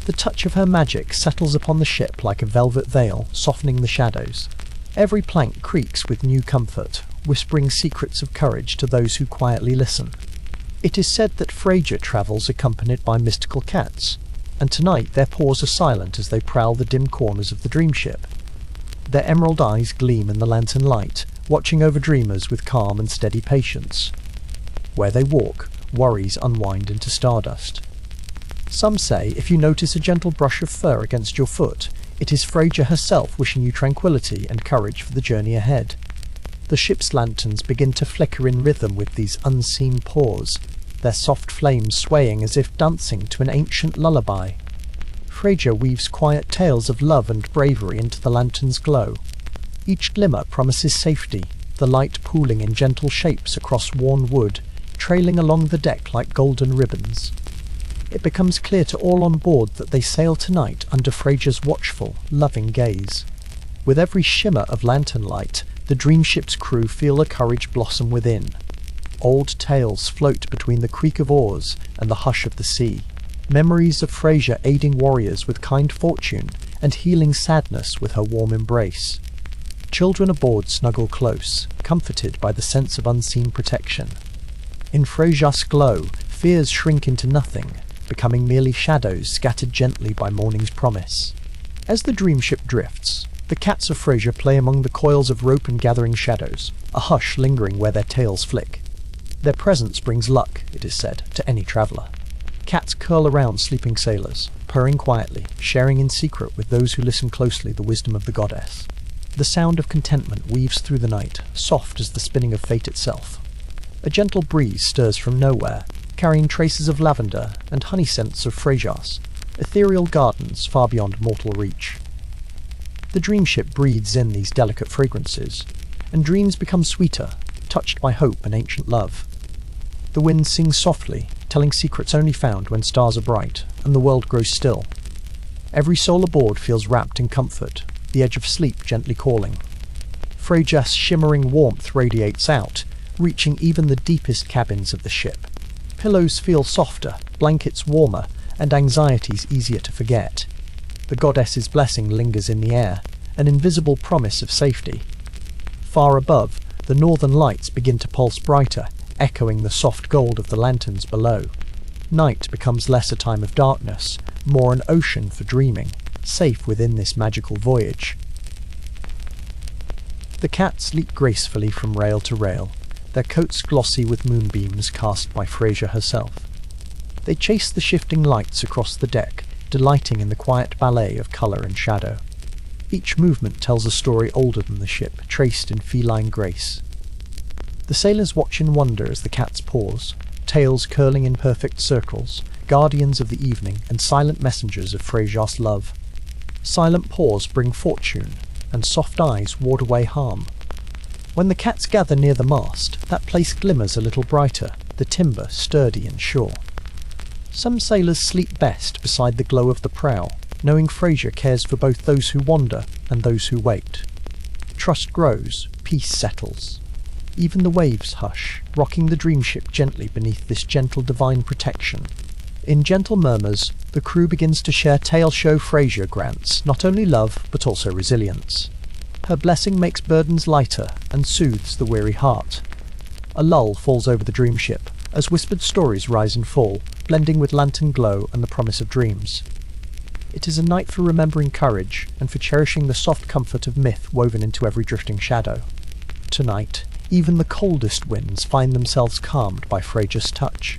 The touch of her magic settles upon the ship like a velvet veil, softening the shadows. Every plank creaks with new comfort, whispering secrets of courage to those who quietly listen. It is said that Freyja travels accompanied by mystical cats, and tonight their paws are silent as they prowl the dim corners of the Dreamship. Their emerald eyes gleam in the lantern light, watching over dreamers with calm and steady patience. Where they walk, worries unwind into stardust. Some say if you notice a gentle brush of fur against your foot, it is Freyja herself wishing you tranquility and courage for the journey ahead. The ship's lanterns begin to flicker in rhythm with these unseen paws, their soft flames swaying as if dancing to an ancient lullaby. Freyja weaves quiet tales of love and bravery into the lantern's glow. Each glimmer promises safety, the light pooling in gentle shapes across worn wood, trailing along the deck like golden ribbons. It becomes clear to all on board that they sail tonight under Freyja's watchful, loving gaze. With every shimmer of lantern light, the Dreamship's crew feel a courage blossom within. Old tales float between the creak of oars and the hush of the sea. Memories of Freyja aiding warriors with kind fortune and healing sadness with her warm embrace. Children aboard snuggle close, comforted by the sense of unseen protection. In Freyja's glow, fears shrink into nothing, becoming merely shadows scattered gently by morning's promise. As the Dreamship drifts, the cats of Freyja play among the coils of rope and gathering shadows, a hush lingering where their tails flick. Their presence brings luck, it is said, to any traveller. Cats curl around sleeping sailors, purring quietly, sharing in secret with those who listen closely the wisdom of the goddess. The sound of contentment weaves through the night, soft as the spinning of fate itself. A gentle breeze stirs from nowhere, carrying traces of lavender and honey scents of Freyjas, ethereal gardens far beyond mortal reach. The Dreamship breathes in these delicate fragrances, and dreams become sweeter, touched by hope and ancient love. The wind sings softly, telling secrets only found when stars are bright and the world grows still. Every soul aboard feels wrapped in comfort, the edge of sleep gently calling. Freyja's shimmering warmth radiates out, reaching even the deepest cabins of the ship. Pillows feel softer, blankets warmer, and anxieties easier to forget. The goddess's blessing lingers in the air, an invisible promise of safety. Far above, the northern lights begin to pulse brighter, echoing the soft gold of the lanterns below. Night becomes less a time of darkness, more an ocean for dreaming, safe within this magical voyage. The cats leap gracefully from rail to rail, their coats glossy with moonbeams cast by Frasier herself. They chase the shifting lights across the deck, delighting in the quiet ballet of colour and shadow. Each movement tells a story older than the ship, traced in feline grace. The sailors watch in wonder as the cats pause, tails curling in perfect circles, guardians of the evening and silent messengers of Frasier's love. Silent paws bring fortune, and soft eyes ward away harm. When the cats gather near the mast, that place glimmers a little brighter, the timber sturdy and sure. Some sailors sleep best beside the glow of the prow, knowing Frasier cares for both those who wander and those who wait. Trust grows, peace settles. Even the waves hush, rocking the Dreamship gently beneath this gentle divine protection. In gentle murmurs, the crew begins to share tale show Frasier grants not only love but also resilience. Her blessing makes burdens lighter and soothes the weary heart. A lull falls over the Dreamship as whispered stories rise and fall, blending with lantern glow and the promise of dreams. It is a night for remembering courage and for cherishing the soft comfort of myth woven into every drifting shadow. Tonight, even the coldest winds find themselves calmed by Frasier's touch.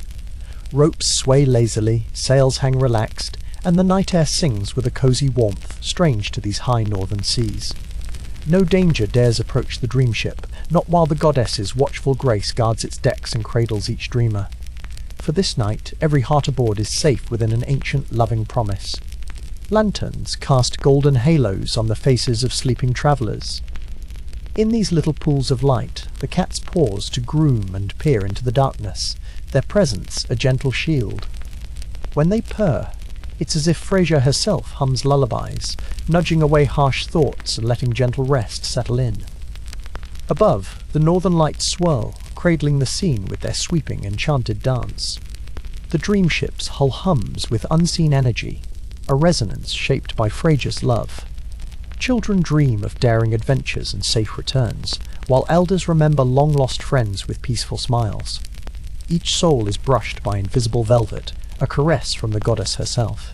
Ropes sway lazily, sails hang relaxed, and the night air sings with a cosy warmth strange to these high northern seas. No danger dares approach the Dreamship, not while the goddess's watchful grace guards its decks and cradles each dreamer. For this night, every heart aboard is safe within an ancient, loving promise. Lanterns cast golden halos on the faces of sleeping travellers. In these little pools of light, the cats pause to groom and peer into the darkness, their presence a gentle shield. When they purr, it's as if Frasier herself hums lullabies, nudging away harsh thoughts and letting gentle rest settle in. Above, the northern lights swirl, cradling the scene with their sweeping, enchanted dance. The Dreamship's hull hums with unseen energy, a resonance shaped by Frasier's love. Children dream of daring adventures and safe returns, while elders remember long-lost friends with peaceful smiles. Each soul is brushed by invisible velvet, a caress from the goddess herself.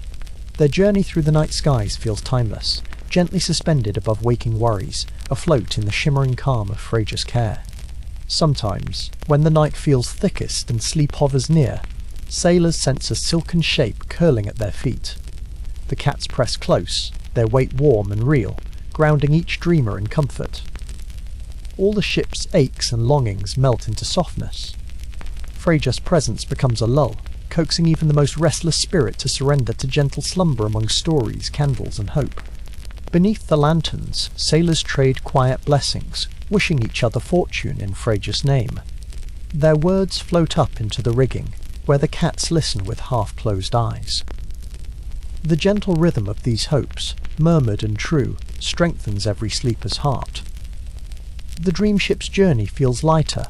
Their journey through the night skies feels timeless, gently suspended above waking worries, afloat in the shimmering calm of Frasier's care. Sometimes, when the night feels thickest and sleep hovers near, sailors sense a silken shape curling at their feet. The cats press close, their weight warm and real, grounding each dreamer in comfort. All the ship's aches and longings melt into softness. Frasier's presence becomes a lull, coaxing even the most restless spirit to surrender to gentle slumber among stories, candles, and hope. Beneath the lanterns, sailors trade quiet blessings, wishing each other fortune in Frasier's name. Their words float up into the rigging, where the cats listen with half-closed eyes. The gentle rhythm of these hopes, murmured and true, strengthens every sleeper's heart. The Dreamship's journey feels lighter,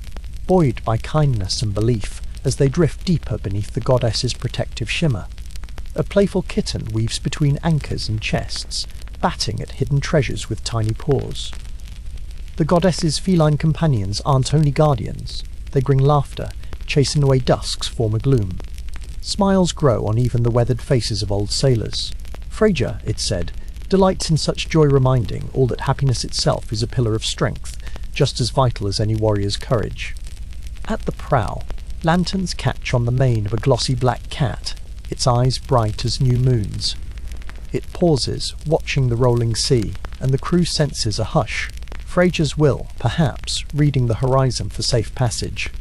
buoyed by kindness and belief, as they drift deeper beneath the goddess's protective shimmer. A playful kitten weaves between anchors and chests, batting at hidden treasures with tiny paws. The goddess's feline companions aren't only guardians, they bring laughter, chasing away dusk's former gloom. Smiles grow on even the weathered faces of old sailors. Frasier, it said, delights in such joy, reminding all that happiness itself is a pillar of strength, just as vital as any warrior's courage. At the prow, lanterns catch on the mane of a glossy black cat, its eyes bright as new moons. It pauses, watching the rolling sea, and the crew senses a hush. Frasier's will, perhaps, reading the horizon for safe passage.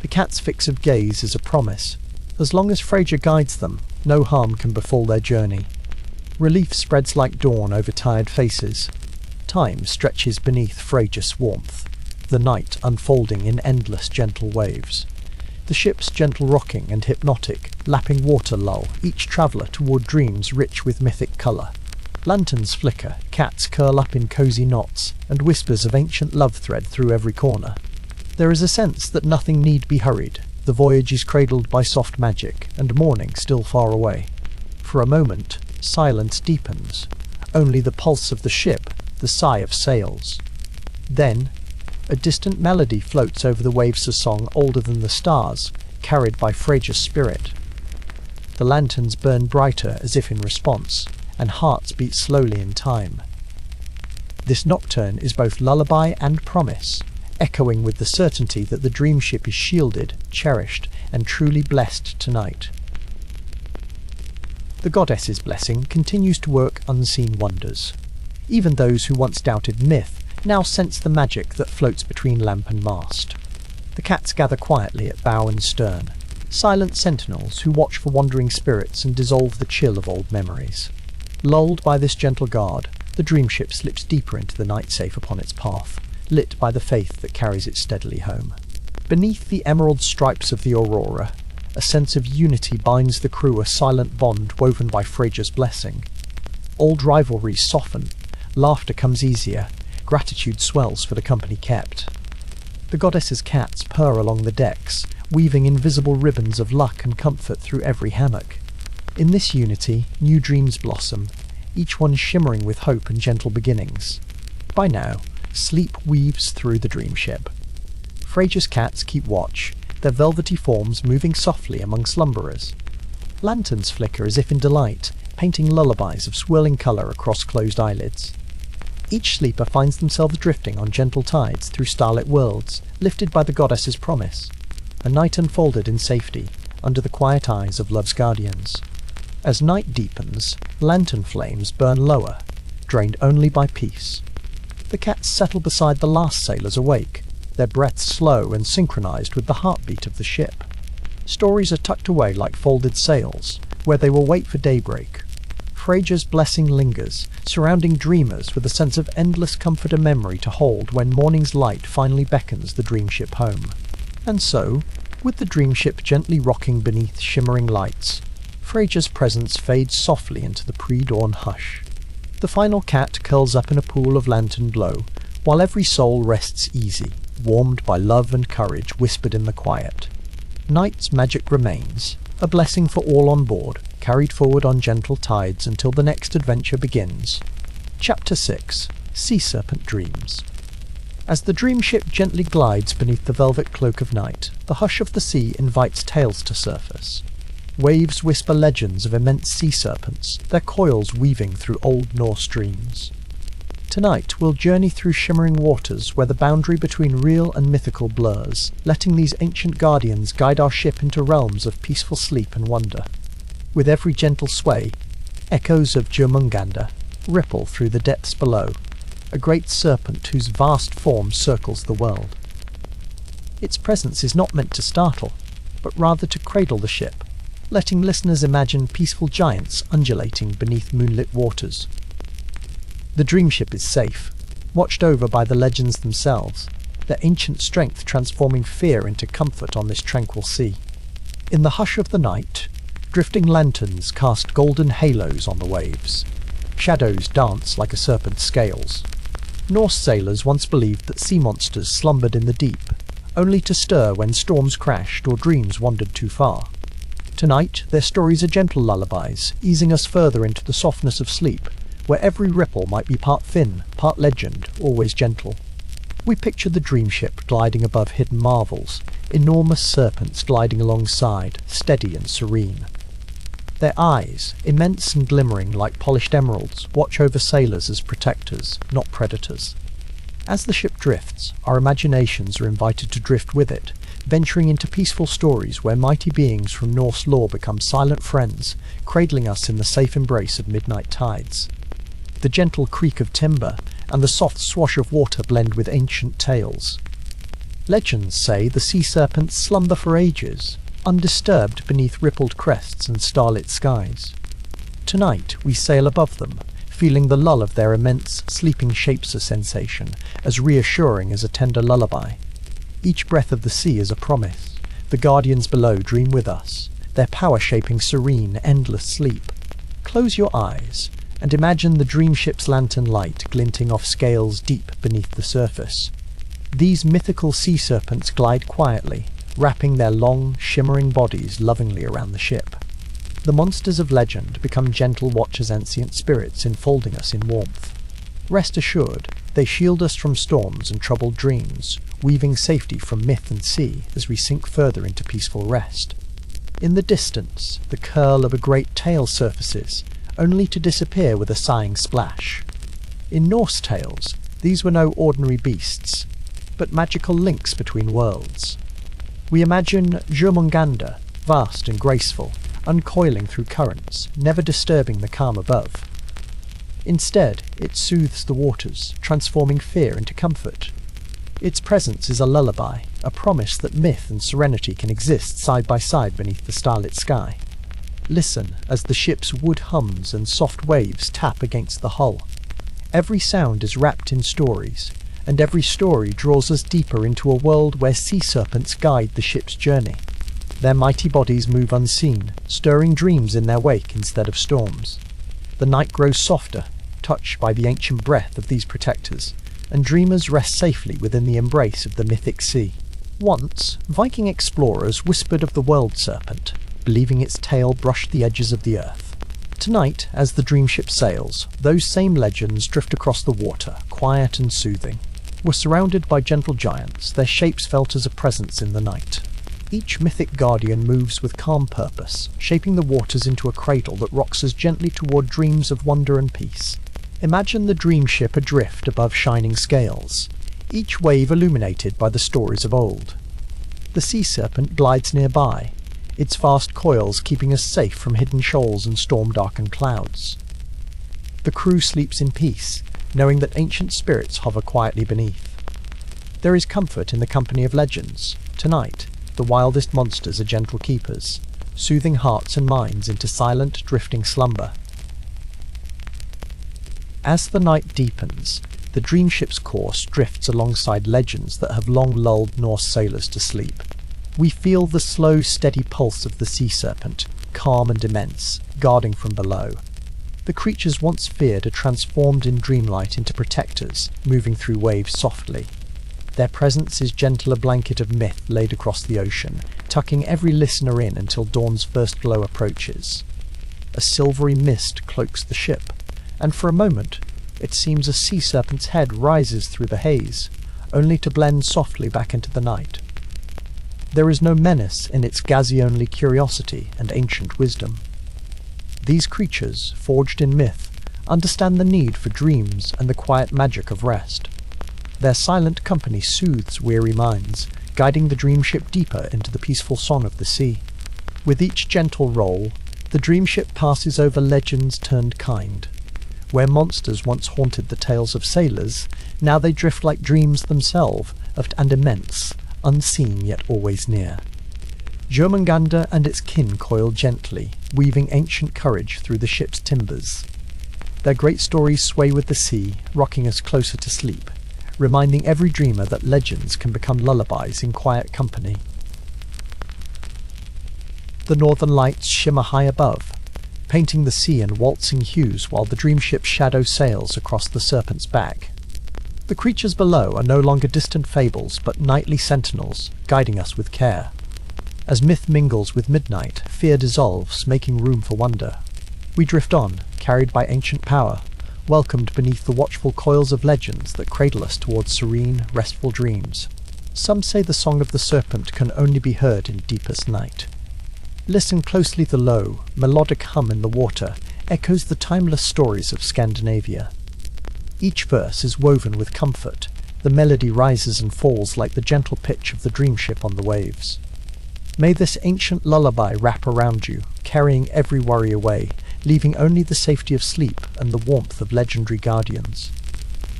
The cat's fixed gaze is a promise. As long as Frasier guides them, no harm can befall their journey. Relief spreads like dawn over tired faces. Time stretches beneath Frasier's warmth, the night unfolding in endless gentle waves. The ship's gentle rocking and hypnotic, lapping water lull each traveller toward dreams rich with mythic colour. Lanterns flicker, cats curl up in cosy knots, and whispers of ancient love thread through every corner. There is a sense that nothing need be hurried. The voyage is cradled by soft magic, and morning still far away. For a moment, silence deepens. Only the pulse of the ship, the sigh of sails. Then, a distant melody floats over the waves, a song older than the stars, carried by Frasier's spirit. The lanterns burn brighter as if in response, and hearts beat slowly in time. This nocturne is both lullaby and promise, echoing with the certainty that the Dreamship is shielded, cherished, and truly blessed tonight. The goddess's blessing continues to work unseen wonders. Even those who once doubted myth now sense the magic that floats between lamp and mast. The cats gather quietly at bow and stern, silent sentinels who watch for wandering spirits and dissolve the chill of old memories. Lulled by this gentle guard, the Dreamship slips deeper into the night safe upon its path, lit by the faith that carries it steadily home. Beneath the emerald stripes of the aurora, a sense of unity binds the crew, a silent bond woven by Freyja's blessing. Old rivalries soften, laughter comes easier, gratitude swells for the company kept. The goddess's cats purr along the decks, weaving invisible ribbons of luck and comfort through every hammock. In this unity, new dreams blossom, each one shimmering with hope and gentle beginnings. By now, sleep weaves through the Dreamship. Freyja's cats keep watch, their velvety forms moving softly among slumberers. Lanterns flicker as if in delight, painting lullabies of swirling colour across closed eyelids. Each sleeper finds themselves drifting on gentle tides through starlit worlds, lifted by the goddess's promise. A night unfolded in safety, under the quiet eyes of love's guardians. As night deepens, lantern flames burn lower, drained only by peace. The cats settle beside the last sailors awake, their breaths slow and synchronized with the heartbeat of the ship. Stories are tucked away like folded sails, where they will wait for daybreak. Freyja's blessing lingers, surrounding dreamers with a sense of endless comfort and memory to hold when morning's light finally beckons the Dreamship home. And so, with the Dreamship gently rocking beneath shimmering lights, Freyja's presence fades softly into the pre-dawn hush. The final cat curls up in a pool of lantern glow, while every soul rests easy, warmed by love and courage whispered in the quiet. Night's magic remains, a blessing for all on board, carried forward on gentle tides until the next adventure begins. Chapter 6. Sea Serpent Dreams. As the Dreamship gently glides beneath the velvet cloak of night, the hush of the sea invites tales to surface. Waves whisper legends of immense sea serpents, their coils weaving through old Norse dreams. Tonight we'll journey through shimmering waters where the boundary between real and mythical blurs, letting these ancient guardians guide our ship into realms of peaceful sleep and wonder. With every gentle sway, echoes of Jörmungandr ripple through the depths below, a great serpent whose vast form circles the world. Its presence is not meant to startle, but rather to cradle the ship, letting listeners imagine peaceful giants undulating beneath moonlit waters. The Dreamship is safe, watched over by the legends themselves, their ancient strength transforming fear into comfort on this tranquil sea. In the hush of the night, drifting lanterns cast golden halos on the waves. Shadows dance like a serpent's scales. Norse sailors once believed that sea monsters slumbered in the deep, only to stir when storms crashed or dreams wandered too far. Tonight, their stories are gentle lullabies, easing us further into the softness of sleep, where every ripple might be part fin, part legend, always gentle. We picture the Dreamship gliding above hidden marvels, enormous serpents gliding alongside, steady and serene. Their eyes, immense and glimmering like polished emeralds, watch over sailors as protectors, not predators. As the ship drifts, our imaginations are invited to drift with it, venturing into peaceful stories where mighty beings from Norse lore become silent friends, cradling us in the safe embrace of midnight tides. The gentle creak of timber and the soft swash of water blend with ancient tales. Legends say the sea serpents slumber for ages, undisturbed beneath rippled crests and starlit skies. Tonight we sail above them, feeling the lull of their immense, sleeping shapes a sensation, as reassuring as a tender lullaby. Each breath of the sea is a promise. The guardians below dream with us, their power shaping serene, endless sleep. Close your eyes, and imagine the Dreamship's lantern light glinting off scales deep beneath the surface. These mythical sea serpents glide quietly, wrapping their long, shimmering bodies lovingly around the ship. The monsters of legend become gentle watchers, ancient spirits enfolding us in warmth. Rest assured, they shield us from storms and troubled dreams, weaving safety from myth and sea as we sink further into peaceful rest. In the distance, the curl of a great tail surfaces, only to disappear with a sighing splash. In Norse tales, these were no ordinary beasts, but magical links between worlds. We imagine Jormungandr, vast and graceful, uncoiling through currents, never disturbing the calm above. Instead, it soothes the waters, transforming fear into comfort. Its presence is a lullaby, a promise that myth and serenity can exist side by side beneath the starlit sky. Listen as the ship's wood hums and soft waves tap against the hull. Every sound is wrapped in stories, and every story draws us deeper into a world where sea serpents guide the ship's journey. Their mighty bodies move unseen, stirring dreams in their wake instead of storms. The night grows softer, touched by the ancient breath of these protectors, and dreamers rest safely within the embrace of the mythic sea. Once, Viking explorers whispered of the world serpent, believing its tail brushed the edges of the earth. Tonight, as the Dreamship sails, those same legends drift across the water, quiet and soothing. We're surrounded by gentle giants, their shapes felt as a presence in the night. Each mythic guardian moves with calm purpose, shaping the waters into a cradle that rocks us gently toward dreams of wonder and peace. Imagine the Dreamship adrift above shining scales, each wave illuminated by the stories of old. The sea serpent glides nearby, its vast coils keeping us safe from hidden shoals and storm-darkened clouds. The crew sleeps in peace, knowing that ancient spirits hover quietly beneath. There is comfort in the company of legends. Tonight, the wildest monsters are gentle keepers, soothing hearts and minds into silent, drifting slumber. As the night deepens, the Dreamship's course drifts alongside legends that have long lulled Norse sailors to sleep. We feel the slow, steady pulse of the sea serpent, calm and immense, guarding from below. The creatures once feared are transformed in dreamlight into protectors, moving through waves softly. Their presence is gentle a blanket of myth laid across the ocean, tucking every listener in until dawn's first glow approaches. A silvery mist cloaks the ship, and for a moment, it seems a sea serpent's head rises through the haze, only to blend softly back into the night. There is no menace in its gazi-only curiosity and ancient wisdom. These creatures, forged in myth, understand the need for dreams and the quiet magic of rest. Their silent company soothes weary minds, guiding the Dreamship deeper into the peaceful song of the sea. With each gentle roll, the Dreamship passes over legends turned kind. Where monsters once haunted the tales of sailors, now they drift like dreams themselves, and immense, unseen yet always near. Jormungandr and its kin coil gently, weaving ancient courage through the ship's timbers. Their great stories sway with the sea, rocking us closer to sleep, reminding every dreamer that legends can become lullabies in quiet company. The northern lights shimmer high above, painting the sea in waltzing hues while the Dreamship's shadow sails across the serpent's back. The creatures below are no longer distant fables, but nightly sentinels, guiding us with care. As myth mingles with midnight, fear dissolves, making room for wonder. We drift on, carried by ancient power, welcomed beneath the watchful coils of legends that cradle us towards serene, restful dreams. Some say the song of the serpent can only be heard in deepest night. Listen closely, the low, melodic hum in the water echoes the timeless stories of Scandinavia. Each verse is woven with comfort. The melody rises and falls like the gentle pitch of the Dreamship on the waves. May this ancient lullaby wrap around you, carrying every worry away, leaving only the safety of sleep and the warmth of legendary guardians.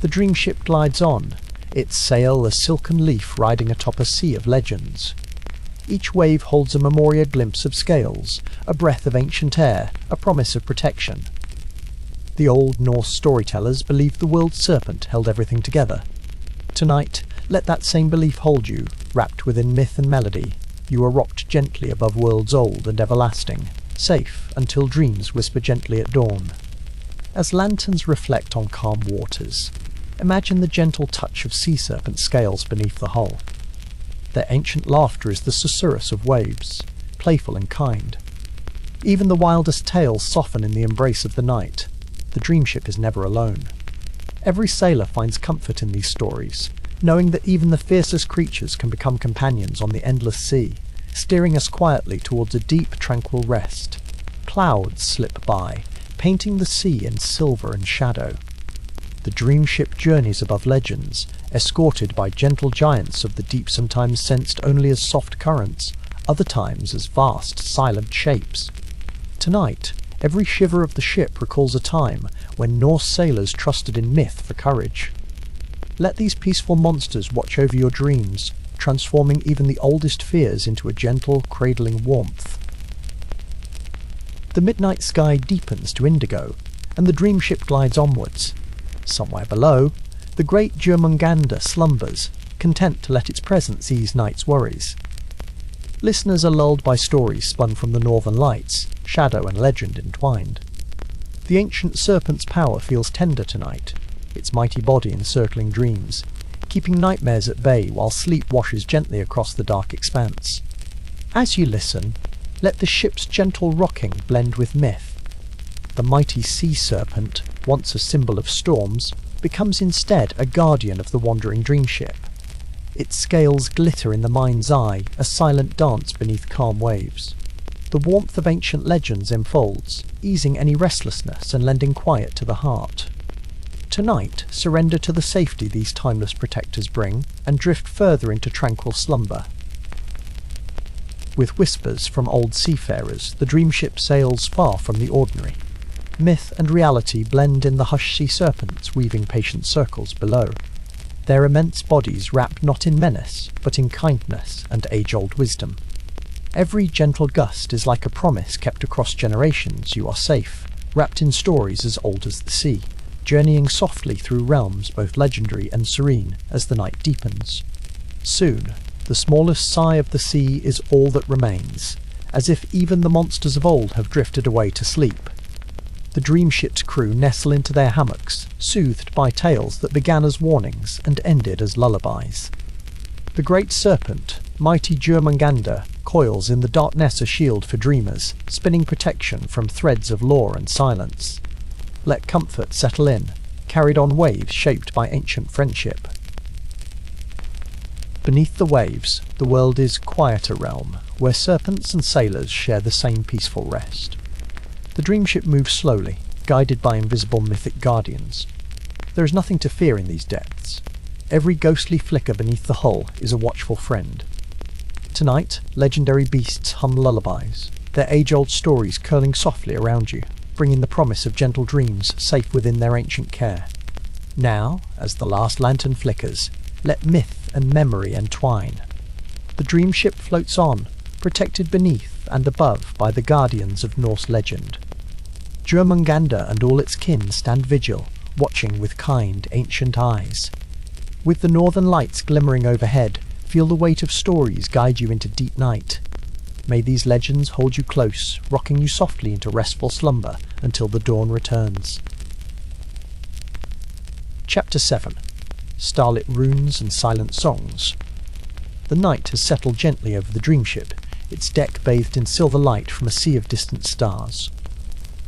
The Dreamship glides on, its sail a silken leaf riding atop a sea of legends. Each wave holds a memorial glimpse of scales, a breath of ancient air, a promise of protection. The old Norse storytellers believed the world serpent held everything together. Tonight, let that same belief hold you, wrapped within myth and melody. You are rocked gently above worlds old and everlasting, safe until dreams whisper gently at dawn. As lanterns reflect on calm waters, imagine the gentle touch of sea serpent scales beneath the hull. Their ancient laughter is the susurrus of waves, playful and kind. Even the wildest tales soften in the embrace of the night. The Dreamship is never alone. Every sailor finds comfort in these stories, knowing that even the fiercest creatures can become companions on the endless sea, steering us quietly towards a deep, tranquil rest. Clouds slip by, painting the sea in silver and shadow. The Dreamship journeys above legends, escorted by gentle giants of the deep, sometimes sensed only as soft currents, other times as vast, silent shapes. Tonight, every shiver of the ship recalls a time when Norse sailors trusted in myth for courage. Let these peaceful monsters watch over your dreams, transforming even the oldest fears into a gentle, cradling warmth. The midnight sky deepens to indigo, and the Dreamship glides onwards. Somewhere below, the great Jörmungandr slumbers, content to let its presence ease night's worries. Listeners are lulled by stories spun from the northern lights, shadow and legend entwined. The ancient serpent's power feels tender tonight, its mighty body encircling dreams, keeping nightmares at bay while sleep washes gently across the dark expanse. As you listen, let the ship's gentle rocking blend with myth. The mighty sea serpent, once a symbol of storms, becomes instead a guardian of the wandering Dreamship. Its scales glitter in the mind's eye, a silent dance beneath calm waves. The warmth of ancient legends enfolds, easing any restlessness and lending quiet to the heart. Tonight, surrender to the safety these timeless protectors bring, and drift further into tranquil slumber. With whispers from old seafarers, the Dreamship sails far from the ordinary. Myth and reality blend in the hushed sea serpents weaving patient circles below. Their immense bodies wrapped not in menace, but in kindness and age-old wisdom. Every gentle gust is like a promise kept across generations. You are safe, wrapped in stories as old as the sea, journeying softly through realms both legendary and serene as the night deepens. Soon, the smallest sigh of the sea is all that remains, as if even the monsters of old have drifted away to sleep. The Dreamship's crew nestle into their hammocks, soothed by tales that began as warnings and ended as lullabies. The great serpent, mighty Jörmungandr, coils in the darkness a shield for dreamers, spinning protection from threads of lore and silence. Let comfort settle in, carried on waves shaped by ancient friendship. Beneath the waves, the world is quieter realm, where serpents and sailors share the same peaceful rest. The Dreamship moves slowly, guided by invisible mythic guardians. There is nothing to fear in these depths. Every ghostly flicker beneath the hull is a watchful friend. Tonight, legendary beasts hum lullabies, their age-old stories curling softly around you, bringing the promise of gentle dreams safe within their ancient care. Now, as the last lantern flickers, let myth and memory entwine. The Dreamship floats on, protected beneath and above by the guardians of Norse legend. Jörmungandr and all its kin stand vigil, watching with kind, ancient eyes. With the northern lights glimmering overhead, feel the weight of stories guide you into deep night. May these legends hold you close, rocking you softly into restful slumber until the dawn returns. Chapter 7. Starlit Runes and Silent Songs. The night has settled gently over the Dreamship, its deck bathed in silver light from a sea of distant stars.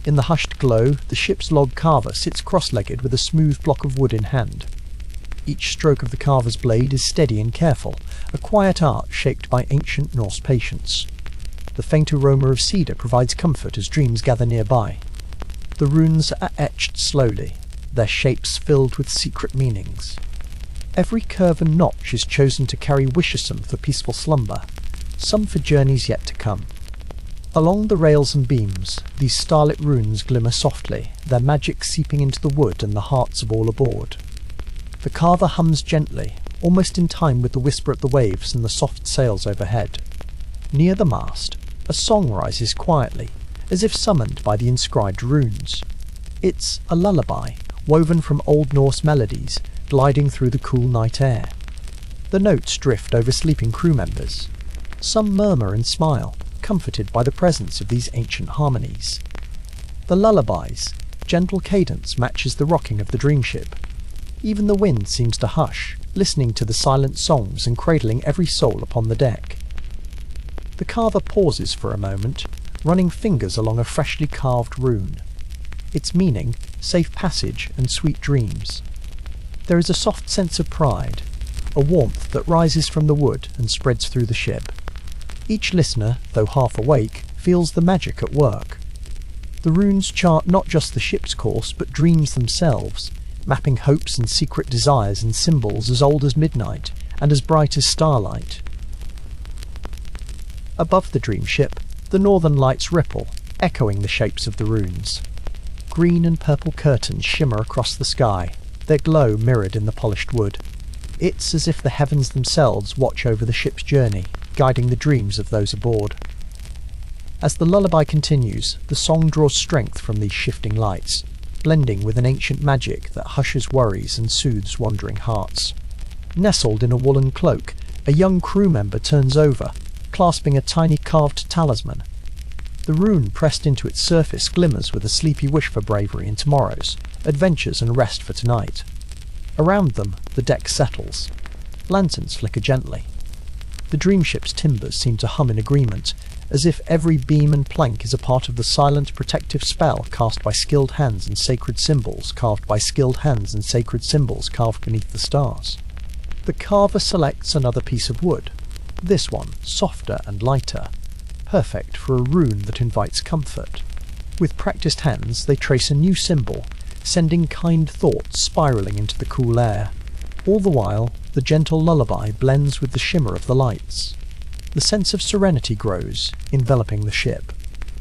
In the hushed glow, the ship's log carver sits cross-legged with a smooth block of wood in hand. Each stroke of the carver's blade is steady and careful, a quiet art shaped by ancient Norse patience. The faint aroma of cedar provides comfort as dreams gather nearby. The runes are etched slowly, their shapes filled with secret meanings. Every curve and notch is chosen to carry wishes for peaceful slumber, some for journeys yet to come. Along the rails and beams, these starlit runes glimmer softly, their magic seeping into the wood and the hearts of all aboard. The carver hums gently, almost in time with the whisper of the waves and the soft sails overhead. Near the mast, a song rises quietly, as if summoned by the inscribed runes. It's a lullaby, woven from Old Norse melodies, gliding through the cool night air. The notes drift over sleeping crew members. Some murmur and smile, comforted by the presence of these ancient harmonies. The lullaby's gentle cadence matches the rocking of the Dreamship. Even the wind seems to hush, listening to the silent songs and cradling every soul upon the deck. The carver pauses for a moment, running fingers along a freshly carved rune. Its meaning, safe passage and sweet dreams. There is a soft sense of pride, a warmth that rises from the wood and spreads through the ship. Each listener, though half awake, feels the magic at work. The runes chart not just the ship's course, but dreams themselves, mapping hopes and secret desires in symbols as old as midnight and as bright as starlight. Above the Dreamship, the northern lights ripple, echoing the shapes of the runes. Green and purple curtains shimmer across the sky, their glow mirrored in the polished wood. It's as if the heavens themselves watch over the ship's journey, guiding the dreams of those aboard. As the lullaby continues, the song draws strength from these shifting lights, blending with an ancient magic that hushes worries and soothes wandering hearts. Nestled in a woolen cloak, a young crew member turns over, clasping a tiny carved talisman. The rune pressed into its surface glimmers with a sleepy wish for bravery in tomorrow's adventures and rest for tonight. Around them, the deck settles. Lanterns flicker gently. The Dreamship's timbers seem to hum in agreement, as if every beam and plank is a part of the silent protective spell cast by skilled hands and sacred symbols carved by skilled hands and sacred symbols carved beneath the stars. The carver selects another piece of wood, this one softer and lighter, perfect for a rune that invites comfort. With practiced hands, they trace a new symbol, sending kind thoughts spiraling into the cool air. All the while, the gentle lullaby blends with the shimmer of the lights. The sense of serenity grows, enveloping the ship.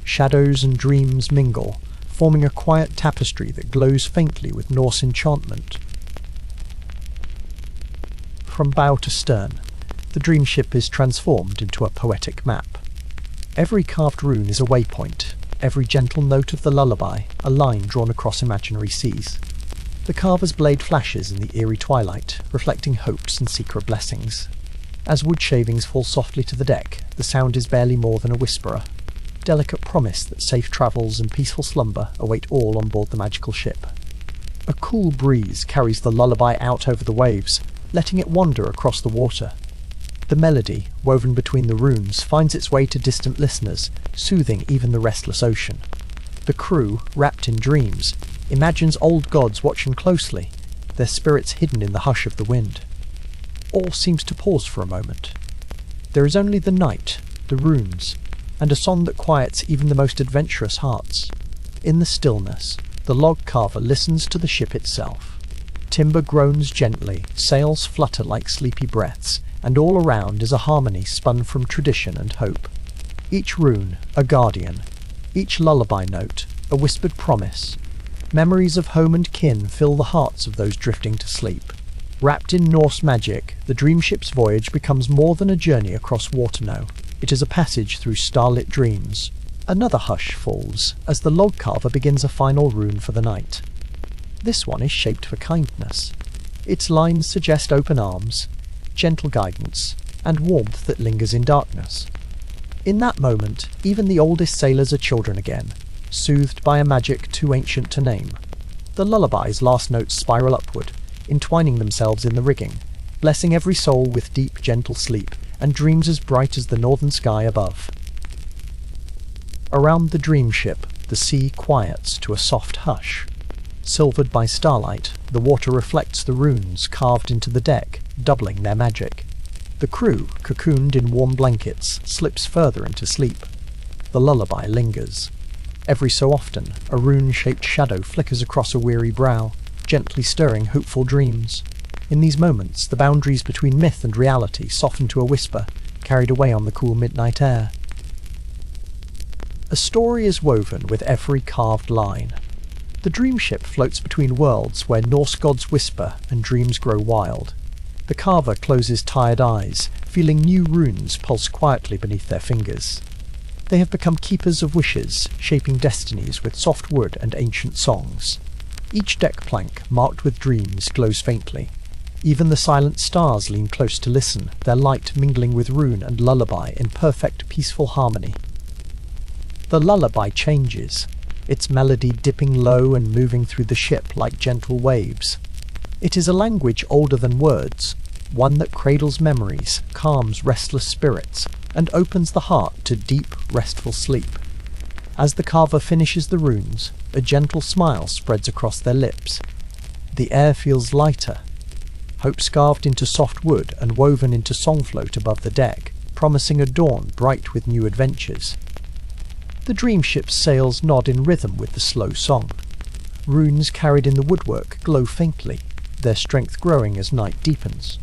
Shadows and dreams mingle, forming a quiet tapestry that glows faintly with Norse enchantment. From bow to stern, the Dreamship is transformed into a poetic map. Every carved rune is a waypoint, every gentle note of the lullaby a line drawn across imaginary seas. The carver's blade flashes in the eerie twilight, reflecting hopes and secret blessings. As wood shavings fall softly to the deck, the sound is barely more than a whisperer, delicate promise that safe travels and peaceful slumber await all on board the magical ship. A cool breeze carries the lullaby out over the waves, letting it wander across the water. The melody, woven between the runes, finds its way to distant listeners, soothing even the restless ocean. The crew, wrapped in dreams, imagines old gods watching closely, their spirits hidden in the hush of the wind. All seems to pause for a moment. There is only the night, the runes, and a song that quiets even the most adventurous hearts. In the stillness, the log carver listens to the ship itself. Timber groans gently, sails flutter like sleepy breaths, and all around is a harmony spun from tradition and hope. Each rune, a guardian. Each lullaby note, a whispered promise. Memories of home and kin fill the hearts of those drifting to sleep. Wrapped in Norse magic, the Dreamship's voyage becomes more than a journey across Waterno. It is a passage through starlit dreams. Another hush falls as the log carver begins a final rune for the night. This one is shaped for kindness. Its lines suggest open arms, gentle guidance, and warmth that lingers in darkness. In that moment, even the oldest sailors are children again, soothed by a magic too ancient to name. The lullaby's last notes spiral upward, entwining themselves in the rigging, blessing every soul with deep, gentle sleep and dreams as bright as the northern sky above. Around the Dreamship, the sea quiets to a soft hush. Silvered by starlight, the water reflects the runes carved into the deck, doubling their magic. The crew, cocooned in warm blankets, slips further into sleep. The lullaby lingers. Every so often, a rune-shaped shadow flickers across a weary brow, gently stirring hopeful dreams. In these moments, the boundaries between myth and reality soften to a whisper, carried away on the cool midnight air. A story is woven with every carved line. The Dreamship floats between worlds where Norse gods whisper and dreams grow wild. The carver closes tired eyes, feeling new runes pulse quietly beneath their fingers. They have become keepers of wishes, shaping destinies with soft wood and ancient songs. Each deck plank, marked with dreams, glows faintly. Even the silent stars lean close to listen, their light mingling with rune and lullaby in perfect, peaceful harmony. The lullaby changes, its melody dipping low and moving through the ship like gentle waves. It is a language older than words, one that cradles memories, calms restless spirits, and opens the heart to deep, restful sleep. As the carver finishes the runes, a gentle smile spreads across their lips. The air feels lighter, hope scarved into soft wood and woven into song float above the deck, promising a dawn bright with new adventures. The Dreamship's sails nod in rhythm with the slow song. Runes carried in the woodwork glow faintly, their strength growing as night deepens.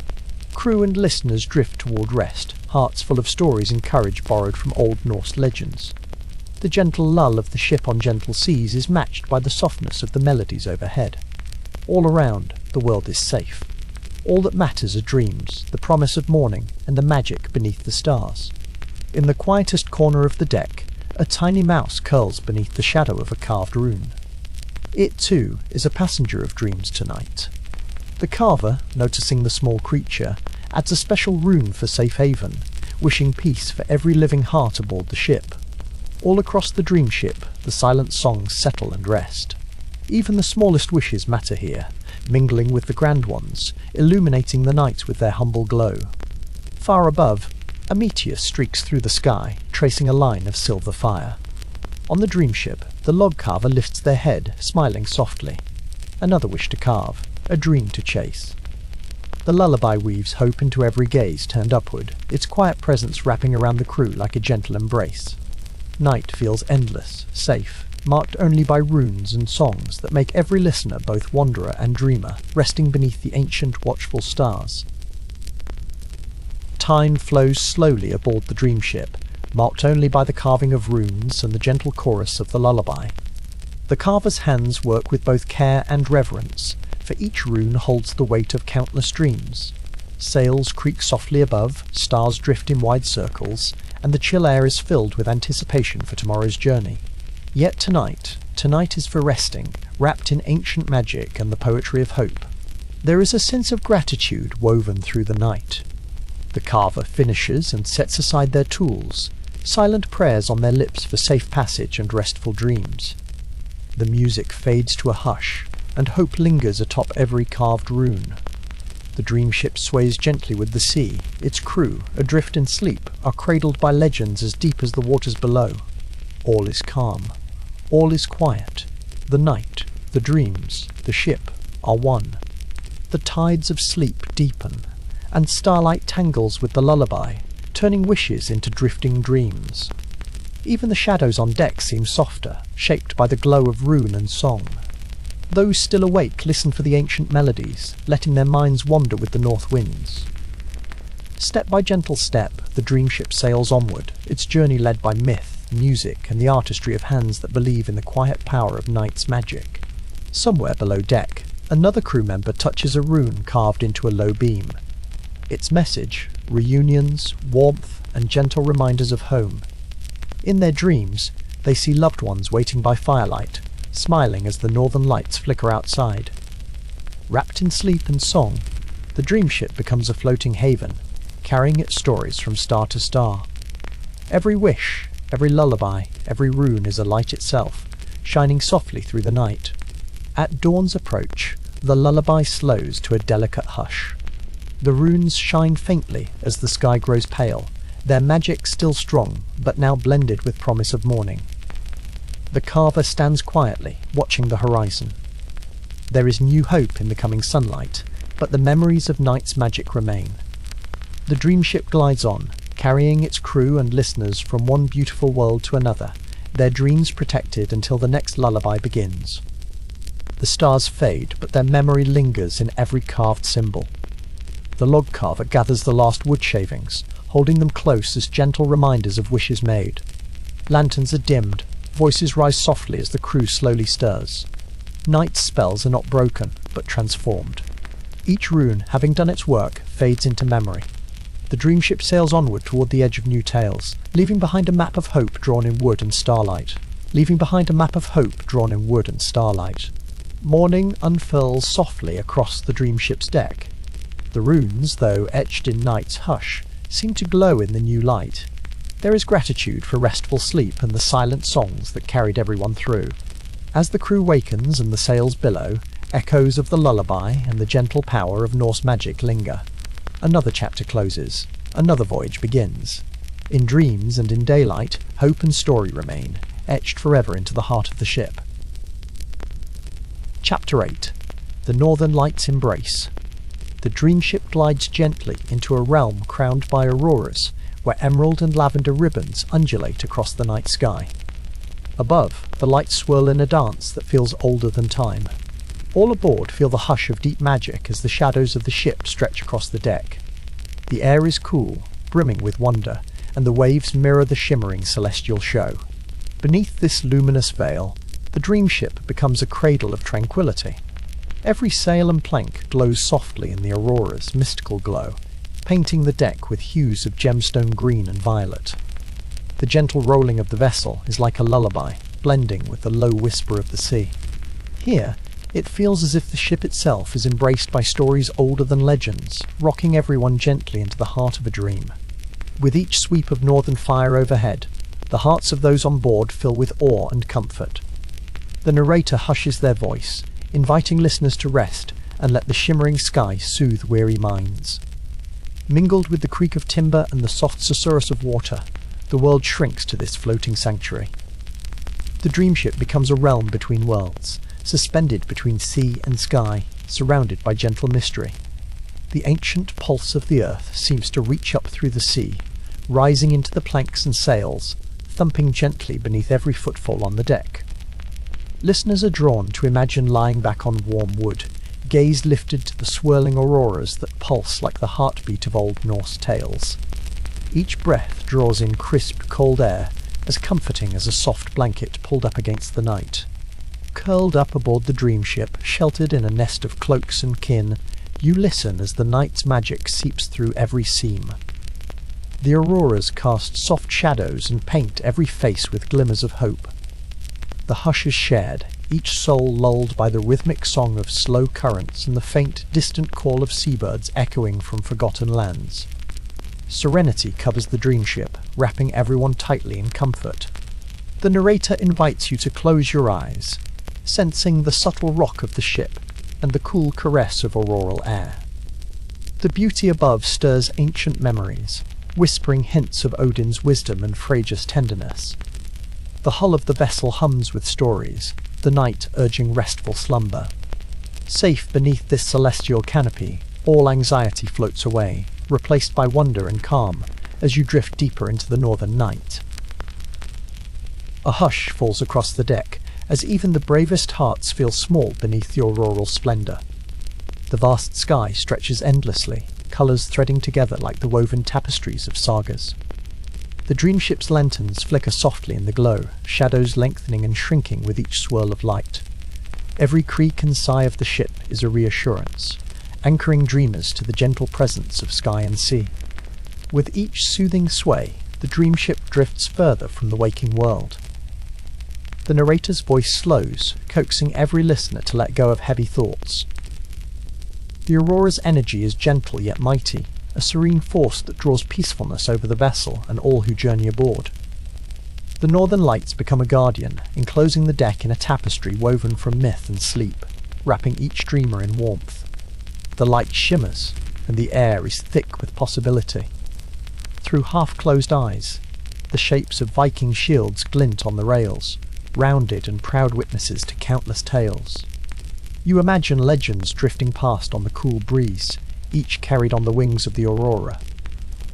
Crew and listeners drift toward rest, hearts full of stories and courage borrowed from old Norse legends. The gentle lull of the ship on gentle seas is matched by the softness of the melodies overhead. All around, the world is safe. All that matters are dreams, the promise of morning, and the magic beneath the stars. In the quietest corner of the deck, a tiny mouse curls beneath the shadow of a carved rune. It, too, is a passenger of dreams tonight. The carver, noticing the small creature, adds a special rune for safe haven, wishing peace for every living heart aboard the ship. All across the Dreamship, the silent songs settle and rest. Even the smallest wishes matter here, mingling with the grand ones, illuminating the night with their humble glow. Far above, a meteor streaks through the sky, tracing a line of silver fire. On the Dreamship, the log carver lifts their head, smiling softly. Another wish to carve, a dream to chase. The lullaby weaves hope into every gaze turned upward, its quiet presence wrapping around the crew like a gentle embrace. Night feels endless, safe, marked only by runes and songs that make every listener both wanderer and dreamer, resting beneath the ancient, watchful stars. Time flows slowly aboard the Dreamship, marked only by the carving of runes and the gentle chorus of the lullaby. The carver's hands work with both care and reverence, for each rune holds the weight of countless dreams. Sails creak softly above, stars drift in wide circles, and the chill air is filled with anticipation for tomorrow's journey. Yet tonight is for resting, wrapped in ancient magic and the poetry of hope. There is a sense of gratitude woven through the night. The carver finishes and sets aside their tools, silent prayers on their lips for safe passage and restful dreams. The music fades to a hush, and hope lingers atop every carved rune. The Dreamship sways gently with the sea, its crew, adrift in sleep, are cradled by legends as deep as the waters below. All is calm. All is quiet. The night, the dreams, the ship are one. The tides of sleep deepen, and starlight tangles with the lullaby, turning wishes into drifting dreams. Even the shadows on deck seem softer, shaped by the glow of rune and song. Those still awake listen for the ancient melodies, letting their minds wander with the north winds. Step by gentle step, the Dreamship sails onward, its journey led by myth, music, and the artistry of hands that believe in the quiet power of night's magic. Somewhere below deck, another crew member touches a rune carved into a low beam. Its message, reunions, warmth, and gentle reminders of home. In their dreams, they see loved ones waiting by firelight, smiling as the northern lights flicker outside. Wrapped in sleep and song, the Dreamship becomes a floating haven, carrying its stories from star to star. Every wish, every lullaby, every rune is a light itself, shining softly through the night. At dawn's approach, the lullaby slows to a delicate hush. The runes shine faintly as the sky grows pale, their magic still strong, but now blended with promise of morning. The carver stands quietly, watching the horizon. There is new hope in the coming sunlight, but the memories of night's magic remain. The Dreamship glides on, carrying its crew and listeners from one beautiful world to another, their dreams protected until the next lullaby begins. The stars fade, but their memory lingers in every carved symbol. The log carver gathers the last wood shavings, holding them close as gentle reminders of wishes made. Lanterns are dimmed, voices rise softly as the crew slowly stirs. Night's spells are not broken, but transformed. Each rune, having done its work, fades into memory. The Dreamship sails onward toward the edge of new tales, leaving behind a map of hope drawn in wood and starlight. Morning unfurls softly across the Dreamship's deck. The runes, though etched in night's hush, seem to glow in the new light. There is gratitude for restful sleep and the silent songs that carried everyone through. As the crew wakens and the sails billow, echoes of the lullaby and the gentle power of Norse magic linger. Another chapter closes. Another voyage begins. In dreams and in daylight, hope and story remain, etched forever into the heart of the ship. Chapter 8. The Northern Lights Embrace. The Dreamship glides gently into a realm crowned by auroras, where emerald and lavender ribbons undulate across the night sky. Above, the lights swirl in a dance that feels older than time. All aboard feel the hush of deep magic as the shadows of the ship stretch across the deck. The air is cool, brimming with wonder, and the waves mirror the shimmering celestial show. Beneath this luminous veil, the Dreamship becomes a cradle of tranquility. Every sail and plank glows softly in the aurora's mystical glow, painting the deck with hues of gemstone green and violet. The gentle rolling of the vessel is like a lullaby, blending with the low whisper of the sea. Here, it feels as if the ship itself is embraced by stories older than legends, rocking everyone gently into the heart of a dream. With each sweep of northern fire overhead, the hearts of those on board fill with awe and comfort. The narrator hushes their voice, inviting listeners to rest and let the shimmering sky soothe weary minds. Mingled with the creak of timber and the soft susurrus of water, the world shrinks to this floating sanctuary. The Dreamship becomes a realm between worlds, suspended between sea and sky, surrounded by gentle mystery. The ancient pulse of the earth seems to reach up through the sea, rising into the planks and sails, thumping gently beneath every footfall on the deck. Listeners are drawn to imagine lying back on warm wood, gaze lifted to the swirling auroras that pulse like the heartbeat of old Norse tales. Each breath draws in crisp, cold air, as comforting as a soft blanket pulled up against the night. Curled up aboard the Dreamship, sheltered in a nest of cloaks and kin, you listen as the night's magic seeps through every seam. The auroras cast soft shadows and paint every face with glimmers of hope. The hush is shared, each soul lulled by the rhythmic song of slow currents and the faint, distant call of seabirds echoing from forgotten lands. Serenity covers the Dreamship, wrapping everyone tightly in comfort. The narrator invites you to close your eyes, sensing the subtle rock of the ship and the cool caress of auroral air. The beauty above stirs ancient memories, whispering hints of Odin's wisdom and Freyja's tenderness. The hull of the vessel hums with stories, the night urging restful slumber. Safe beneath this celestial canopy, all anxiety floats away, replaced by wonder and calm, as you drift deeper into the northern night. A hush falls across the deck, as even the bravest hearts feel small beneath the auroral splendor. The vast sky stretches endlessly, colors threading together like the woven tapestries of sagas. The Dreamship's lanterns flicker softly in the glow, shadows lengthening and shrinking with each swirl of light. Every creak and sigh of the ship is a reassurance, anchoring dreamers to the gentle presence of sky and sea. With each soothing sway, the Dreamship drifts further from the waking world. The narrator's voice slows, coaxing every listener to let go of heavy thoughts. The aurora's energy is gentle yet mighty, a serene force that draws peacefulness over the vessel and all who journey aboard. The northern lights become a guardian, enclosing the deck in a tapestry woven from myth and sleep, wrapping each dreamer in warmth. The light shimmers, and the air is thick with possibility. Through half-closed eyes, the shapes of Viking shields glint on the rails, rounded and proud witnesses to countless tales. You imagine legends drifting past on the cool breeze, each carried on the wings of the aurora.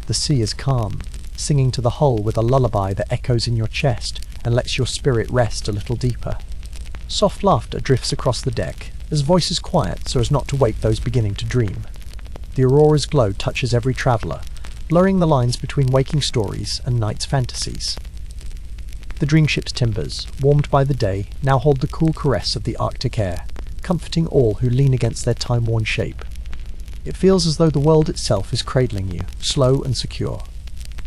The sea is calm, singing to the hull with a lullaby that echoes in your chest and lets your spirit rest a little deeper. Soft laughter drifts across the deck, as voices quiet so as not to wake those beginning to dream. The aurora's glow touches every traveller, blurring the lines between waking stories and night's fantasies. The Dreamship's timbers, warmed by the day, now hold the cool caress of the Arctic air, comforting all who lean against their time-worn shape. It feels as though the world itself is cradling you, slow and secure.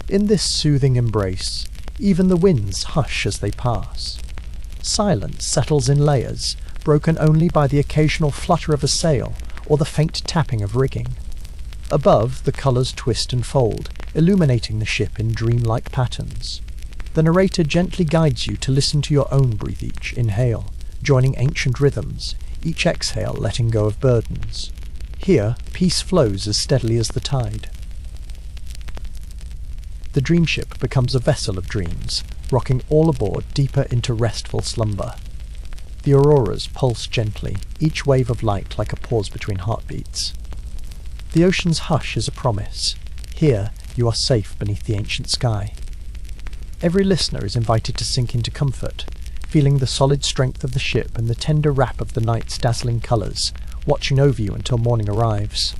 In this soothing embrace, even the winds hush as they pass. Silence settles in layers, broken only by the occasional flutter of a sail or the faint tapping of rigging. Above, the colours twist and fold, illuminating the ship in dreamlike patterns. The narrator gently guides you to listen to your own breathe each inhale, joining ancient rhythms, each exhale letting go of burdens. Here, peace flows as steadily as the tide. The Dreamship becomes a vessel of dreams, rocking all aboard deeper into restful slumber. The auroras pulse gently, each wave of light like a pause between heartbeats. The ocean's hush is a promise. Here, you are safe beneath the ancient sky. Every listener is invited to sink into comfort, feeling the solid strength of the ship and the tender wrap of the night's dazzling colours, watching over you until morning arrives.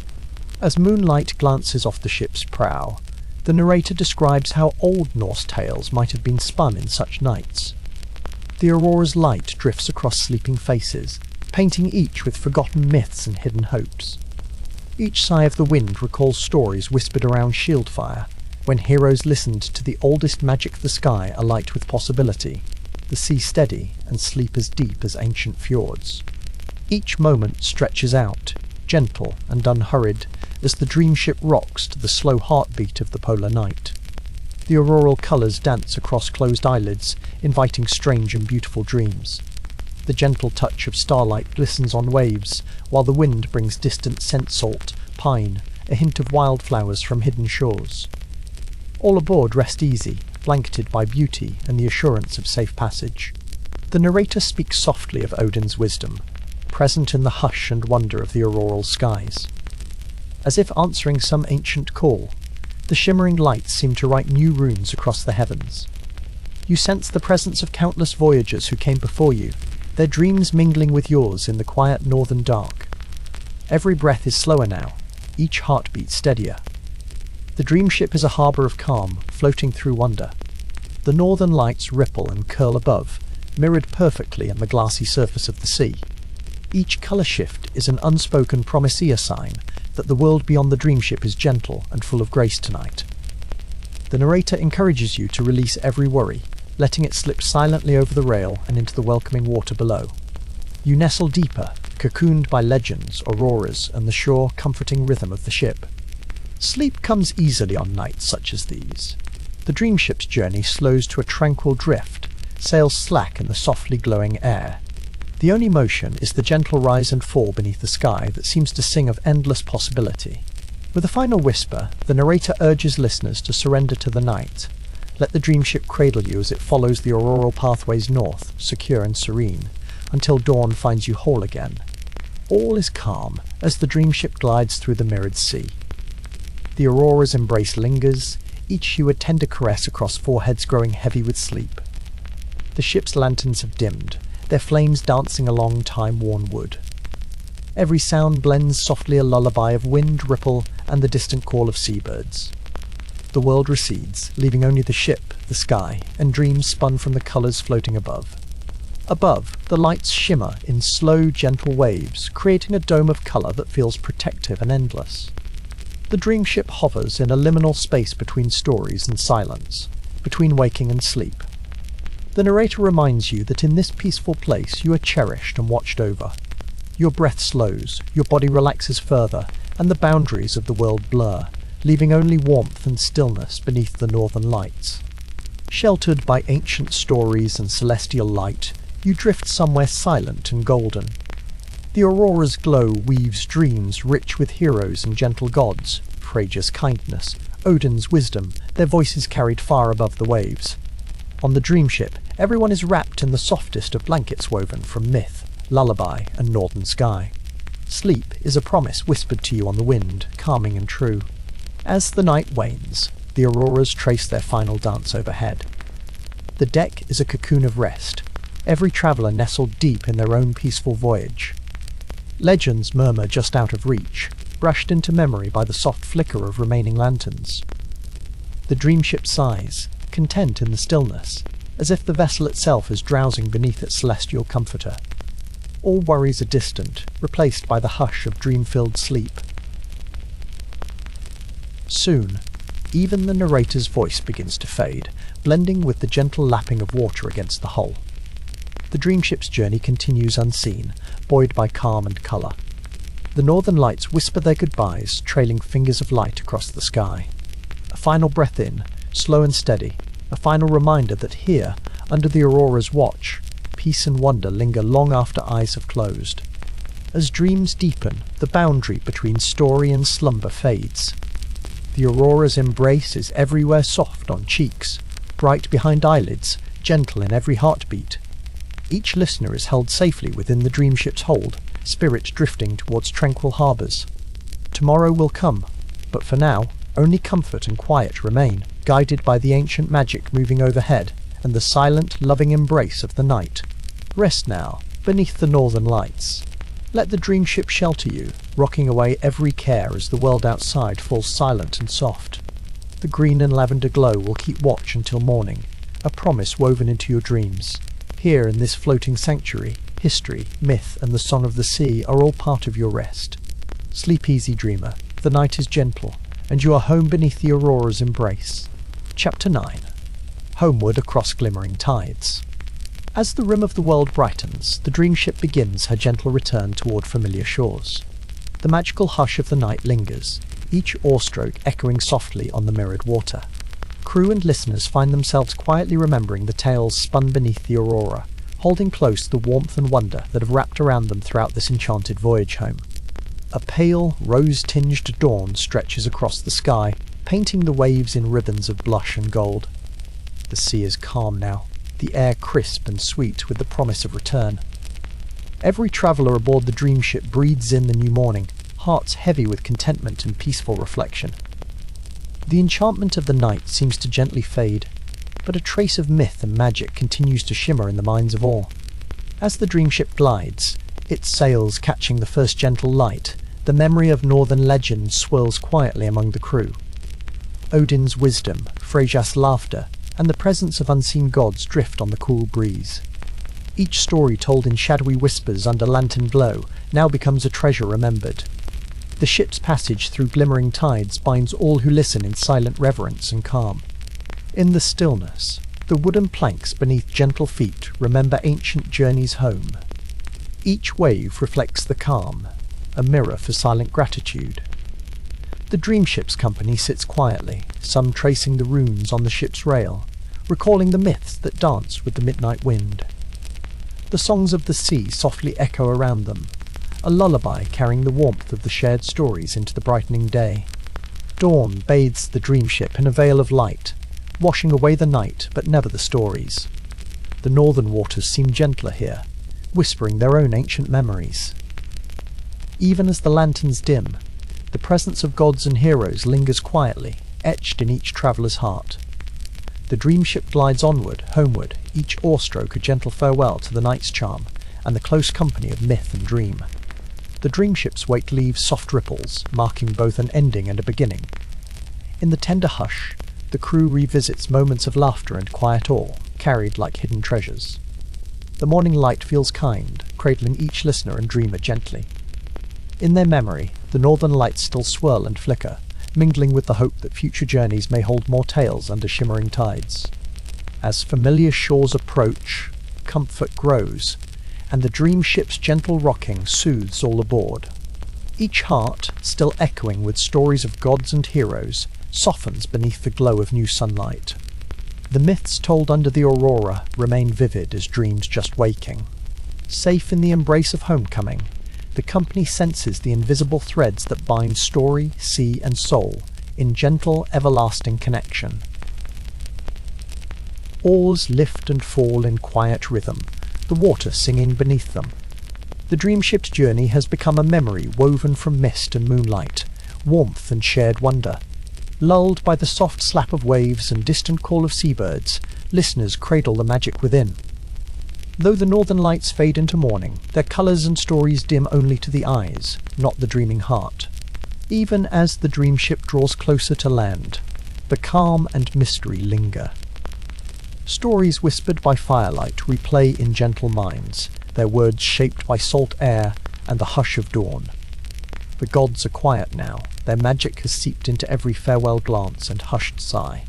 As moonlight glances off the ship's prow, the narrator describes how old Norse tales might have been spun in such nights. The aurora's light drifts across sleeping faces, painting each with forgotten myths and hidden hopes. Each sigh of the wind recalls stories whispered around Shieldfire, when heroes listened to the oldest magic the sky alight with possibility, the sea steady and sleep as deep as ancient fjords. Each moment stretches out, gentle and unhurried, as the Dreamship rocks to the slow heartbeat of the polar night. The auroral colours dance across closed eyelids, inviting strange and beautiful dreams. The gentle touch of starlight glistens on waves, while the wind brings distant scent salt, pine, a hint of wildflowers from hidden shores. All aboard rest easy, blanketed by beauty and the assurance of safe passage. The narrator speaks softly of Odin's wisdom, present in the hush and wonder of the auroral skies. As if answering some ancient call, the shimmering lights seem to write new runes across the heavens. You sense the presence of countless voyagers who came before you, their dreams mingling with yours in the quiet northern dark. Every breath is slower now, each heartbeat steadier. The Dreamship is a harbour of calm, floating through wonder. The northern lights ripple and curl above, mirrored perfectly in the glassy surface of the sea. Each colour shift is an unspoken promisea sign that the world beyond the Dreamship is gentle and full of grace tonight. The narrator encourages you to release every worry, letting it slip silently over the rail and into the welcoming water below. You nestle deeper, cocooned by legends, auroras, and the sure, comforting rhythm of the ship. Sleep comes easily on nights such as these. The Dreamship's journey slows to a tranquil drift, sails slack in the softly glowing air. The only motion is the gentle rise and fall beneath the sky that seems to sing of endless possibility. With a final whisper, the narrator urges listeners to surrender to the night. Let the Dreamship cradle you as it follows the auroral pathways north, secure and serene, until dawn finds you whole again. All is calm as the Dreamship glides through the mirrored sea. The aurora's embrace lingers, each hue a tender caress across foreheads growing heavy with sleep. The ship's lanterns have dimmed, their flames dancing along time-worn wood. Every sound blends softly a lullaby of wind, ripple, and the distant call of seabirds. The world recedes, leaving only the ship, the sky, and dreams spun from the colours floating above. Above, the lights shimmer in slow, gentle waves, creating a dome of colour that feels protective and endless. The Dreamship hovers in a liminal space between stories and silence, between waking and sleep. The narrator reminds you that in this peaceful place you are cherished and watched over. Your breath slows, your body relaxes further, and the boundaries of the world blur, leaving only warmth and stillness beneath the northern lights. Sheltered by ancient stories and celestial light, you drift somewhere silent and golden. The aurora's glow weaves dreams rich with heroes and gentle gods, Freyja's kindness, Odin's wisdom, their voices carried far above the waves. On the Dreamship, everyone is wrapped in the softest of blankets woven from myth, lullaby, and northern sky. Sleep is a promise whispered to you on the wind, calming and true. As the night wanes, the auroras trace their final dance overhead. The deck is a cocoon of rest, every traveller nestled deep in their own peaceful voyage. Legends murmur just out of reach, brushed into memory by the soft flicker of remaining lanterns. The Dreamship sighs, content in the stillness, as if the vessel itself is drowsing beneath its celestial comforter. All worries are distant, replaced by the hush of dream-filled sleep. Soon, even the narrator's voice begins to fade, blending with the gentle lapping of water against the hull. The Dreamship's journey continues unseen, buoyed by calm and colour. The northern lights whisper their goodbyes, trailing fingers of light across the sky. A final breath in, slow and steady, a final reminder that here, under the aurora's watch, peace and wonder linger long after eyes have closed. As dreams deepen, the boundary between story and slumber fades. The aurora's embrace is everywhere soft on cheeks, bright behind eyelids, gentle in every heartbeat. Each listener is held safely within the Dreamship's hold, spirit drifting towards tranquil harbours. Tomorrow will come, but for now, only comfort and quiet remain, guided by the ancient magic moving overhead, and the silent, loving embrace of the night. Rest now, beneath the northern lights. Let the Dreamship shelter you, rocking away every care as the world outside falls silent and soft. The green and lavender glow will keep watch until morning, a promise woven into your dreams. Here in this floating sanctuary, history, myth, and the song of the sea are all part of your rest. Sleep easy, dreamer. The night is gentle, and you are home beneath the aurora's embrace. Chapter 9. Homeward across glimmering tides. As the rim of the world brightens, the Dreamship begins her gentle return toward familiar shores. The magical hush of the night lingers, each oarstroke echoing softly on the mirrored water. Crew and listeners find themselves quietly remembering the tales spun beneath the aurora, holding close the warmth and wonder that have wrapped around them throughout this enchanted voyage home. A pale, rose-tinged dawn stretches across the sky, painting the waves in ribbons of blush and gold. The sea is calm now, the air crisp and sweet with the promise of return. Every traveller aboard the Dreamship breathes in the new morning, hearts heavy with contentment and peaceful reflection. The enchantment of the night seems to gently fade, but a trace of myth and magic continues to shimmer in the minds of all. As the Dreamship glides, its sails catching the first gentle light, the memory of northern legend swirls quietly among the crew. Odin's wisdom, Freyja's laughter, and the presence of unseen gods drift on the cool breeze. Each story told in shadowy whispers under lantern glow now becomes a treasure remembered. The ship's passage through glimmering tides binds all who listen in silent reverence and calm. In the stillness, the wooden planks beneath gentle feet remember ancient journeys home. Each wave reflects the calm, a mirror for silent gratitude. The Dreamship's company sits quietly, some tracing the runes on the ship's rail, recalling the myths that dance with the midnight wind. The songs of the sea softly echo around them, a lullaby carrying the warmth of the shared stories into the brightening day. Dawn bathes the Dreamship in a veil of light, washing away the night but never the stories. The northern waters seem gentler here, whispering their own ancient memories. Even as the lanterns dim, the presence of gods and heroes lingers quietly, etched in each traveller's heart. The Dreamship glides onward, homeward, each oarstroke a gentle farewell to the night's charm and the close company of myth and dream. The Dreamship's wake leaves soft ripples, marking both an ending and a beginning. In the tender hush, the crew revisits moments of laughter and quiet awe, carried like hidden treasures. The morning light feels kind, cradling each listener and dreamer gently. In their memory, the northern lights still swirl and flicker, mingling with the hope that future journeys may hold more tales under shimmering tides. As familiar shores approach, comfort grows, and the Dreamship's gentle rocking soothes all aboard. Each heart, still echoing with stories of gods and heroes, softens beneath the glow of new sunlight. The myths told under the aurora remain vivid as dreams just waking. Safe in the embrace of homecoming, the company senses the invisible threads that bind story, sea, and soul in gentle, everlasting connection. Oars lift and fall in quiet rhythm, the water singing beneath them. The Dreamship's journey has become a memory woven from mist and moonlight, warmth and shared wonder. Lulled by the soft slap of waves and distant call of seabirds, listeners cradle the magic within. Though the northern lights fade into morning, their colours and stories dim only to the eyes, not the dreaming heart. Even as the Dreamship draws closer to land, the calm and mystery linger. Stories whispered by firelight replay in gentle minds, their words shaped by salt air and the hush of dawn. The gods are quiet now, their magic has seeped into every farewell glance and hushed sigh.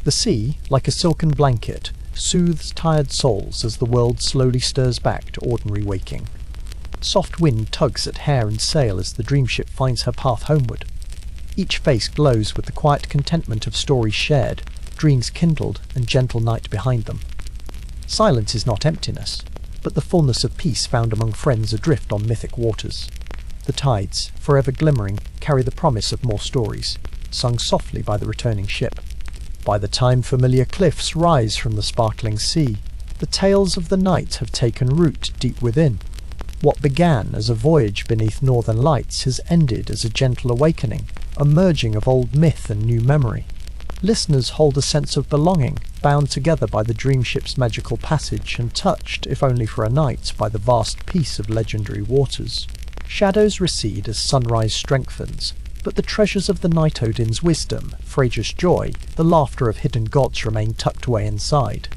The sea, like a silken blanket, soothes tired souls as the world slowly stirs back to ordinary waking. Soft wind tugs at hair and sail as the Dreamship finds her path homeward. Each face glows with the quiet contentment of stories shared, dreams kindled, and gentle night behind them. Silence is not emptiness, but the fullness of peace found among friends adrift on mythic waters. The tides, forever glimmering, carry the promise of more stories, sung softly by the returning ship. By the time familiar cliffs rise from the sparkling sea, the tales of the night have taken root deep within. What began as a voyage beneath northern lights has ended as a gentle awakening, a merging of old myth and new memory. Listeners hold a sense of belonging, bound together by the Dreamship's magical passage and touched, if only for a night, by the vast peace of legendary waters. Shadows recede as sunrise strengthens, but the treasures of the Night Odin's wisdom, Freyja's joy, the laughter of hidden gods remain tucked away inside.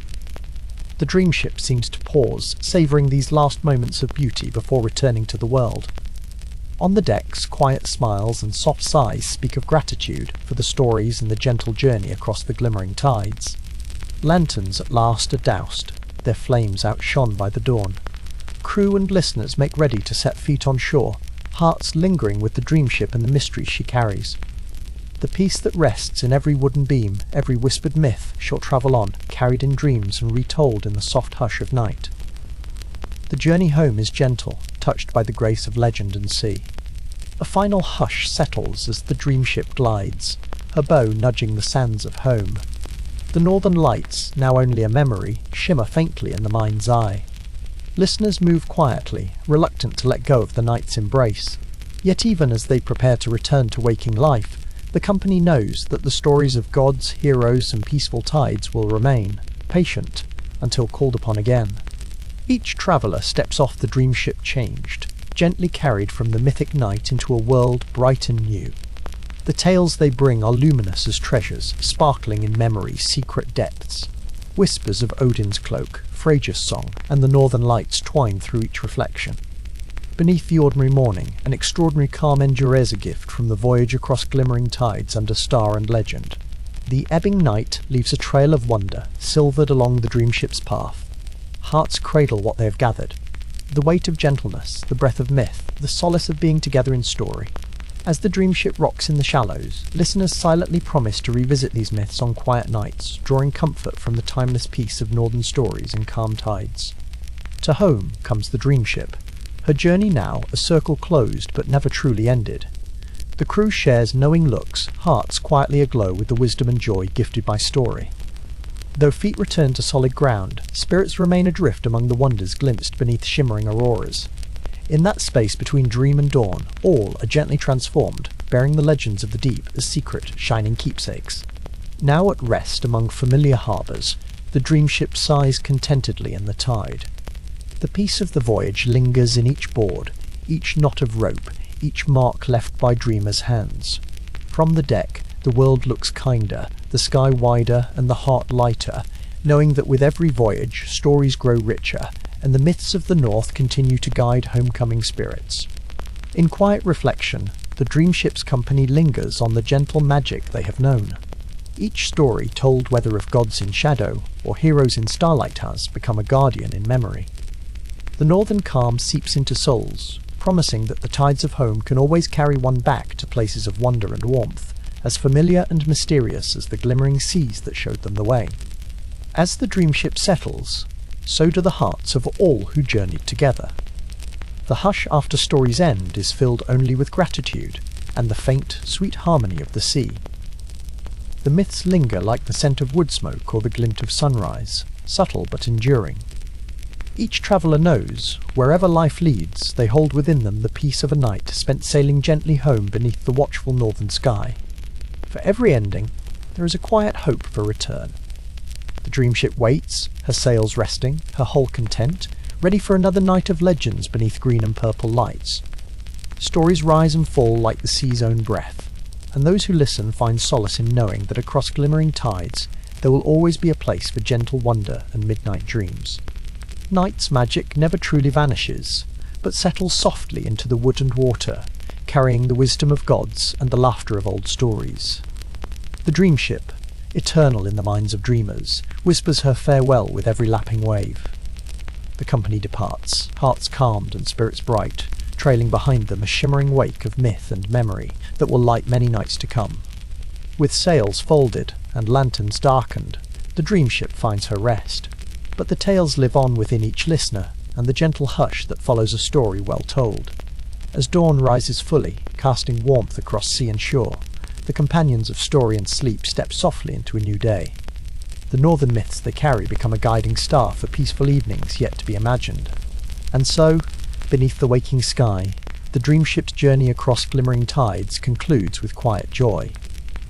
The Dreamship seems to pause, savouring these last moments of beauty before returning to the world. On the decks, quiet smiles and soft sighs speak of gratitude for the stories and the gentle journey across the glimmering tides. Lanterns at last are doused, their flames outshone by the dawn. Crew and listeners make ready to set feet on shore, hearts lingering with the Dreamship and the mysteries she carries. The peace that rests in every wooden beam, every whispered myth, shall travel on, carried in dreams and retold in the soft hush of night. The journey home is gentle, touched by the grace of legend and sea. A final hush settles as the Dreamship glides, her bow nudging the sands of home. The northern lights, now only a memory, shimmer faintly in the mind's eye. Listeners move quietly, reluctant to let go of the night's embrace. Yet even as they prepare to return to waking life, the company knows that the stories of gods, heroes and peaceful tides will remain, patient, until called upon again. Each traveller steps off the Dreamship changed, gently carried from the mythic night into a world bright and new. The tales they bring are luminous as treasures, sparkling in memory's secret depths. Whispers of Odin's cloak, Freyja's song, and the northern lights twine through each reflection. Beneath the ordinary morning, an extraordinary calm endures a gift from the voyage across glimmering tides under star and legend. The ebbing night leaves a trail of wonder, silvered along the Dreamship's path. Hearts cradle what they have gathered. The weight of gentleness, the breath of myth, the solace of being together in story. As the Dreamship rocks in the shallows, listeners silently promise to revisit these myths on quiet nights, drawing comfort from the timeless peace of northern stories in calm tides. To home comes the Dreamship, her journey now a circle closed but never truly ended. The crew shares knowing looks, hearts quietly aglow with the wisdom and joy gifted by story. Though feet return to solid ground, spirits remain adrift among the wonders glimpsed beneath shimmering auroras. In that space between dream and dawn, all are gently transformed, bearing the legends of the deep as secret, shining keepsakes. Now at rest among familiar harbours, the Dreamship sighs contentedly in the tide. The peace of the voyage lingers in each board, each knot of rope, each mark left by dreamers' hands. From the deck, the world looks kinder, the sky wider and the heart lighter, knowing that with every voyage, stories grow richer, and the myths of the North continue to guide homecoming spirits. In quiet reflection, the Dreamship's company lingers on the gentle magic they have known. Each story told whether of gods in shadow or heroes in starlight has become a guardian in memory. The northern calm seeps into souls, promising that the tides of home can always carry one back to places of wonder and warmth, as familiar and mysterious as the glimmering seas that showed them the way. As the Dreamship settles, so do the hearts of all who journeyed together. The hush after story's end is filled only with gratitude and the faint, sweet harmony of the sea. The myths linger like the scent of wood smoke or the glint of sunrise, subtle but enduring. Each traveller knows, wherever life leads, they hold within them the peace of a night spent sailing gently home beneath the watchful northern sky. For every ending, there is a quiet hope for return. The Dreamship waits, her sails resting, her hull content, ready for another night of legends beneath green and purple lights. Stories rise and fall like the sea's own breath, and those who listen find solace in knowing that across glimmering tides there will always be a place for gentle wonder and midnight dreams. Night's magic never truly vanishes, but settles softly into the wood and water, carrying the wisdom of gods and the laughter of old stories. The Dreamship, eternal in the minds of dreamers, whispers her farewell with every lapping wave. The company departs, hearts calmed and spirits bright, trailing behind them a shimmering wake of myth and memory that will light many nights to come. With sails folded and lanterns darkened, the Dreamship finds her rest. But the tales live on within each listener, and the gentle hush that follows a story well told. As dawn rises fully, casting warmth across sea and shore, the companions of story and sleep step softly into a new day. The northern myths they carry become a guiding star for peaceful evenings yet to be imagined. And so, beneath the waking sky, the Dreamship's journey across glimmering tides concludes with quiet joy.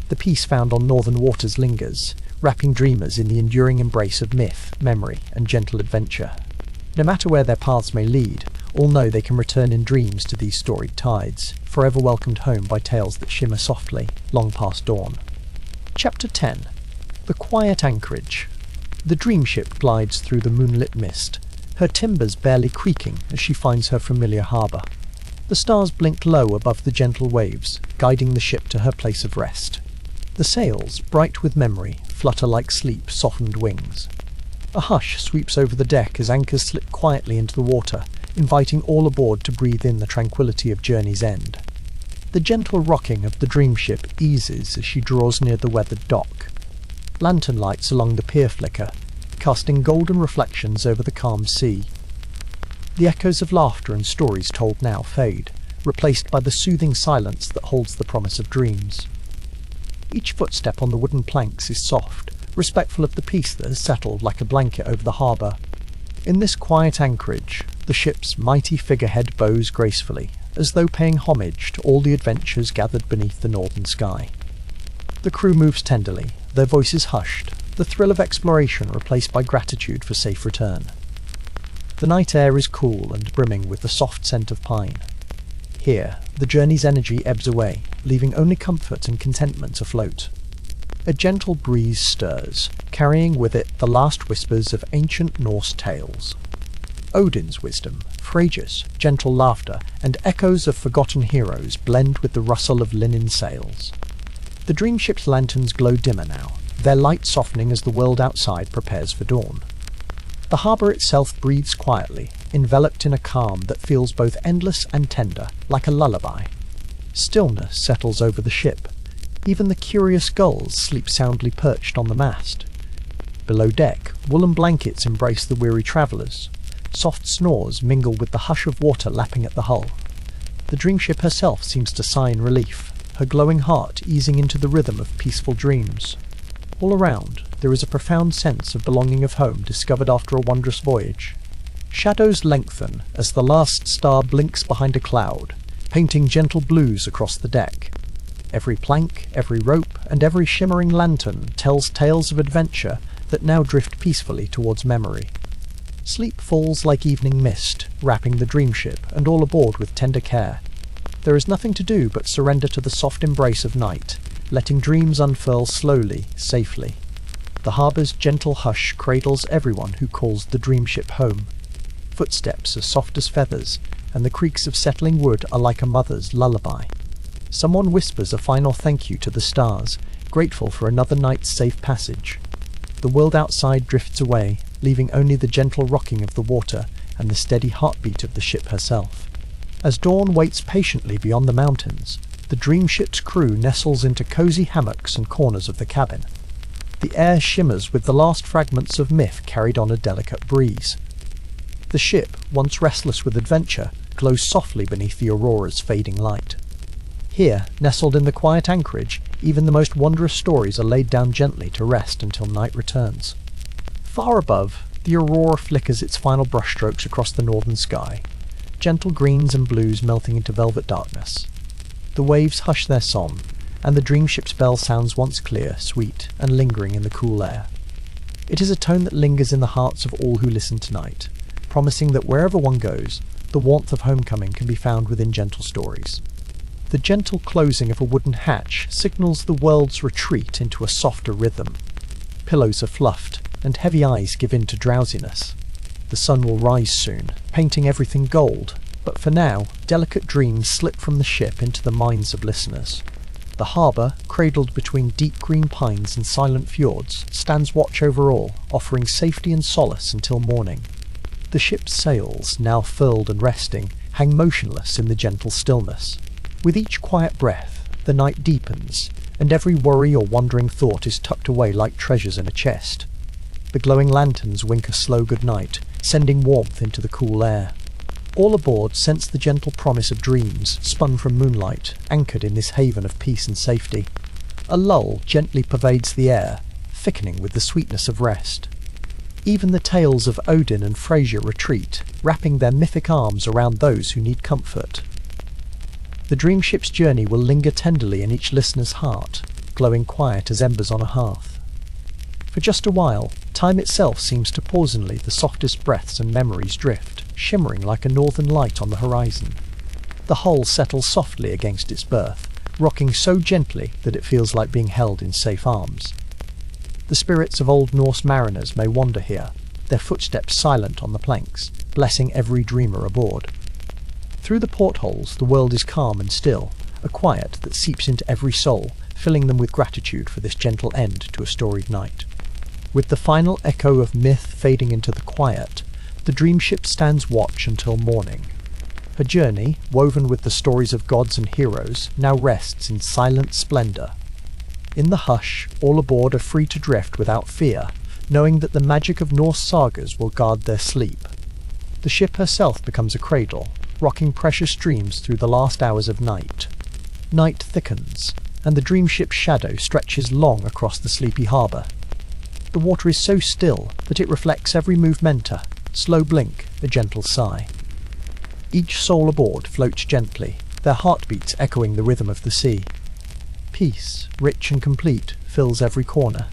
The peace found on northern waters lingers, wrapping dreamers in the enduring embrace of myth, memory, and gentle adventure. No matter where their paths may lead, all know they can return in dreams to these storied tides, forever welcomed home by tales that shimmer softly, long past dawn. Chapter 10. The Quiet Anchorage. The Dreamship glides through the moonlit mist, her timbers barely creaking as she finds her familiar harbour. The stars blink low above the gentle waves, guiding the ship to her place of rest. The sails, bright with memory, flutter like sleep-softened wings. A hush sweeps over the deck as anchors slip quietly into the water, inviting all aboard to breathe in the tranquility of journey's end. The gentle rocking of the Dreamship eases as she draws near the weathered dock. Lantern lights along the pier flicker, casting golden reflections over the calm sea. The echoes of laughter and stories told now fade, replaced by the soothing silence that holds the promise of dreams. Each footstep on the wooden planks is soft, respectful of the peace that has settled like a blanket over the harbour. In this quiet anchorage, the ship's mighty figurehead bows gracefully, as though paying homage to all the adventures gathered beneath the northern sky. The crew moves tenderly, their voices hushed, the thrill of exploration replaced by gratitude for safe return. The night air is cool and brimming with the soft scent of pine. Here, the journey's energy ebbs away, leaving only comfort and contentment afloat. A gentle breeze stirs, carrying with it the last whispers of ancient Norse tales. Odin's wisdom, Freya's gentle laughter, and echoes of forgotten heroes blend with the rustle of linen sails. The Dreamship's lanterns glow dimmer now, their light softening as the world outside prepares for dawn. The harbour itself breathes quietly, enveloped in a calm that feels both endless and tender, like a lullaby. Stillness settles over the ship. Even the curious gulls sleep soundly perched on the mast. Below deck, woolen blankets embrace the weary travellers. Soft snores mingle with the hush of water lapping at the hull. The Dreamship herself seems to sigh in relief, her glowing heart easing into the rhythm of peaceful dreams. All around, there is a profound sense of belonging of home discovered after a wondrous voyage. Shadows lengthen as the last star blinks behind a cloud, painting gentle blues across the deck. Every plank, every rope, and every shimmering lantern tells tales of adventure that now drift peacefully towards memory. Sleep falls like evening mist, wrapping the Dreamship and all aboard with tender care. There is nothing to do but surrender to the soft embrace of night, letting dreams unfurl slowly, safely. The harbour's gentle hush cradles everyone who calls the Dreamship home. Footsteps as soft as feathers, and the creaks of settling wood are like a mother's lullaby. Someone whispers a final thank you to the stars, grateful for another night's safe passage. The world outside drifts away, leaving only the gentle rocking of the water and the steady heartbeat of the ship herself. As dawn waits patiently beyond the mountains, the Dreamship's crew nestles into cosy hammocks and corners of the cabin. The air shimmers with the last fragments of myth carried on a delicate breeze. The ship, once restless with adventure, glows softly beneath the aurora's fading light. Here, nestled in the quiet anchorage, even the most wondrous stories are laid down gently to rest until night returns. Far above, the aurora flickers its final brushstrokes across the northern sky, gentle greens and blues melting into velvet darkness. The waves hush their song, and the Dreamship's bell sounds once clear, sweet, and lingering in the cool air. It is a tone that lingers in the hearts of all who listen tonight, promising that wherever one goes, the warmth of homecoming can be found within gentle stories. The gentle closing of a wooden hatch signals the world's retreat into a softer rhythm. Pillows are fluffed, and heavy eyes give in to drowsiness. The sun will rise soon, painting everything gold, but for now, delicate dreams slip from the ship into the minds of listeners. The harbour, cradled between deep green pines and silent fjords, stands watch over all, offering safety and solace until morning. The ship's sails, now furled and resting, hang motionless in the gentle stillness. With each quiet breath, the night deepens, and every worry or wandering thought is tucked away like treasures in a chest. The glowing lanterns wink a slow goodnight, sending warmth into the cool air. All aboard sense the gentle promise of dreams, spun from moonlight, anchored in this haven of peace and safety. A lull gently pervades the air, thickening with the sweetness of rest. Even the tales of Odin and Freya retreat, wrapping their mythic arms around those who need comfort. The Dreamship's journey will linger tenderly in each listener's heart, glowing quiet as embers on a hearth. For just a while, time itself seems to pause and leave the softest breaths and memories drift, shimmering like a northern light on the horizon. The hull settles softly against its berth, rocking so gently that it feels like being held in safe arms. The spirits of old Norse mariners may wander here, their footsteps silent on the planks, blessing every dreamer aboard. Through the portholes, the world is calm and still, a quiet that seeps into every soul, filling them with gratitude for this gentle end to a storied night. With the final echo of myth fading into the quiet, the Dreamship stands watch until morning. Her journey, woven with the stories of gods and heroes, now rests in silent splendor. In the hush, all aboard are free to drift without fear, knowing that the magic of Norse sagas will guard their sleep. The ship herself becomes a cradle, rocking precious dreams through the last hours of night. Night thickens, and the Dreamship's shadow stretches long across the sleepy harbour. The water is so still that it reflects every movementa, slow blink, a gentle sigh. Each soul aboard floats gently, their heartbeats echoing the rhythm of the sea. Peace, rich and complete, fills every corner.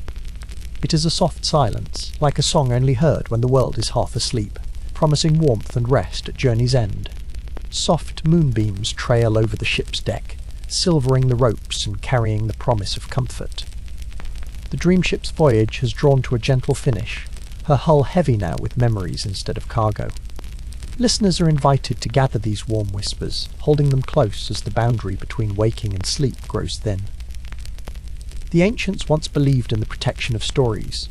It is a soft silence, like a song only heard when the world is half asleep, promising warmth and rest at journey's end. Soft moonbeams trail over the ship's deck, silvering the ropes and carrying the promise of comfort. The Dreamship's voyage has drawn to a gentle finish, her hull heavy now with memories instead of cargo. Listeners are invited to gather these warm whispers, holding them close as the boundary between waking and sleep grows thin. The ancients once believed in the protection of stories.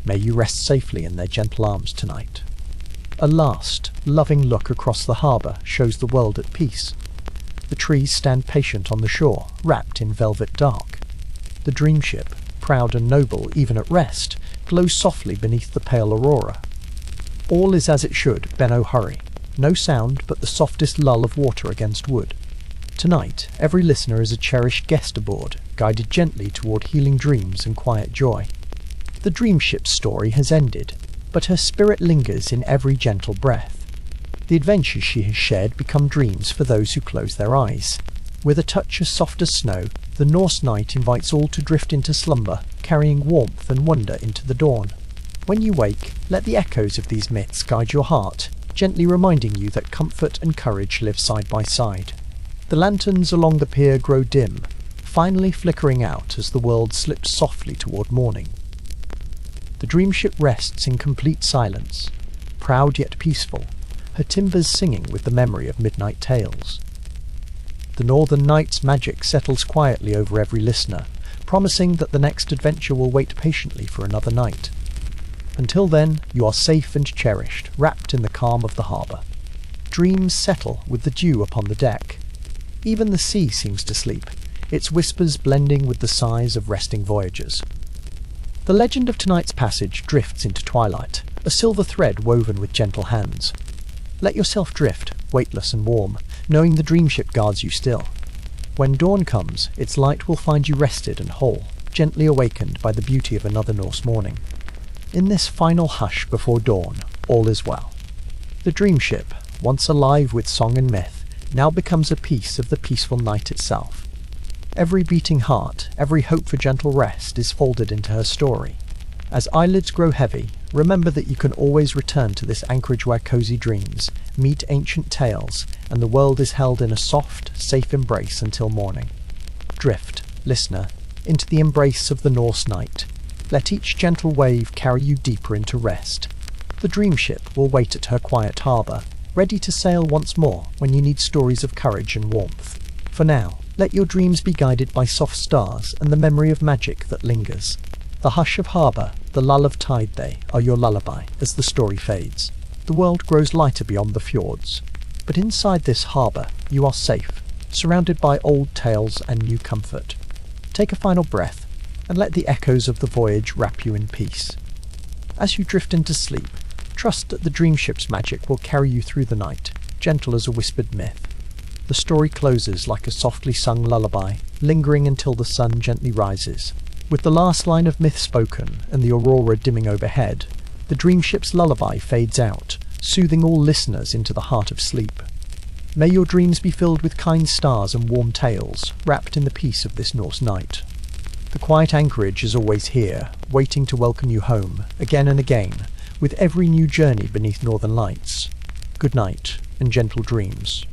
May you rest safely in their gentle arms tonight. A last, loving look across the harbour shows the world at peace. The trees stand patient on the shore, wrapped in velvet dark. The Dreamship, proud and noble even at rest, glows softly beneath the pale aurora. All is as it should, Benno hurry. No sound but the softest lull of water against wood. Tonight, every listener is a cherished guest aboard, guided gently toward healing dreams and quiet joy. The Dreamship's story has ended, but her spirit lingers in every gentle breath. The adventures she has shared become dreams for those who close their eyes. With a touch as soft as snow, the Norse night invites all to drift into slumber, carrying warmth and wonder into the dawn. When you wake, let the echoes of these myths guide your heart, gently reminding you that comfort and courage live side by side. The lanterns along the pier grow dim, finally flickering out as the world slips softly toward morning. The Dreamship rests in complete silence, proud yet peaceful, her timbers singing with the memory of midnight tales. The northern night's magic settles quietly over every listener, promising that the next adventure will wait patiently for another night. Until then, you are safe and cherished, wrapped in the calm of the harbour. Dreams settle with the dew upon the deck. Even the sea seems to sleep, its whispers blending with the sighs of resting voyagers. The legend of tonight's passage drifts into twilight, a silver thread woven with gentle hands. Let yourself drift, weightless and warm, knowing the Dreamship guards you still. When dawn comes, its light will find you rested and whole, gently awakened by the beauty of another Norse morning. In this final hush before dawn, all is well. The Dreamship, once alive with song and myth, now becomes a piece of the peaceful night itself. Every beating heart, every hope for gentle rest is folded into her story. As eyelids grow heavy, remember that you can always return to this anchorage where cozy dreams meet ancient tales, and the world is held in a soft, safe embrace until morning. Drift, listener, into the embrace of the Norse night. Let each gentle wave carry you deeper into rest. The Dreamship will wait at her quiet harbour, ready to sail once more when you need stories of courage and warmth. For now, let your dreams be guided by soft stars and the memory of magic that lingers. The hush of harbour, the lull of tide they are your lullaby as the story fades. The world grows lighter beyond the fjords, but inside this harbour you are safe, surrounded by old tales and new comfort. Take a final breath, and let the echoes of the voyage wrap you in peace. As you drift into sleep, trust that the Dreamship's magic will carry you through the night, gentle as a whispered myth. The story closes like a softly sung lullaby, lingering until the sun gently rises. With the last line of myth spoken and the aurora dimming overhead, the Dreamship's lullaby fades out, soothing all listeners into the heart of sleep. May your dreams be filled with kind stars and warm tales, wrapped in the peace of this Norse night. The quiet anchorage is always here, waiting to welcome you home, again and again, with every new journey beneath northern lights. Good night, and gentle dreams.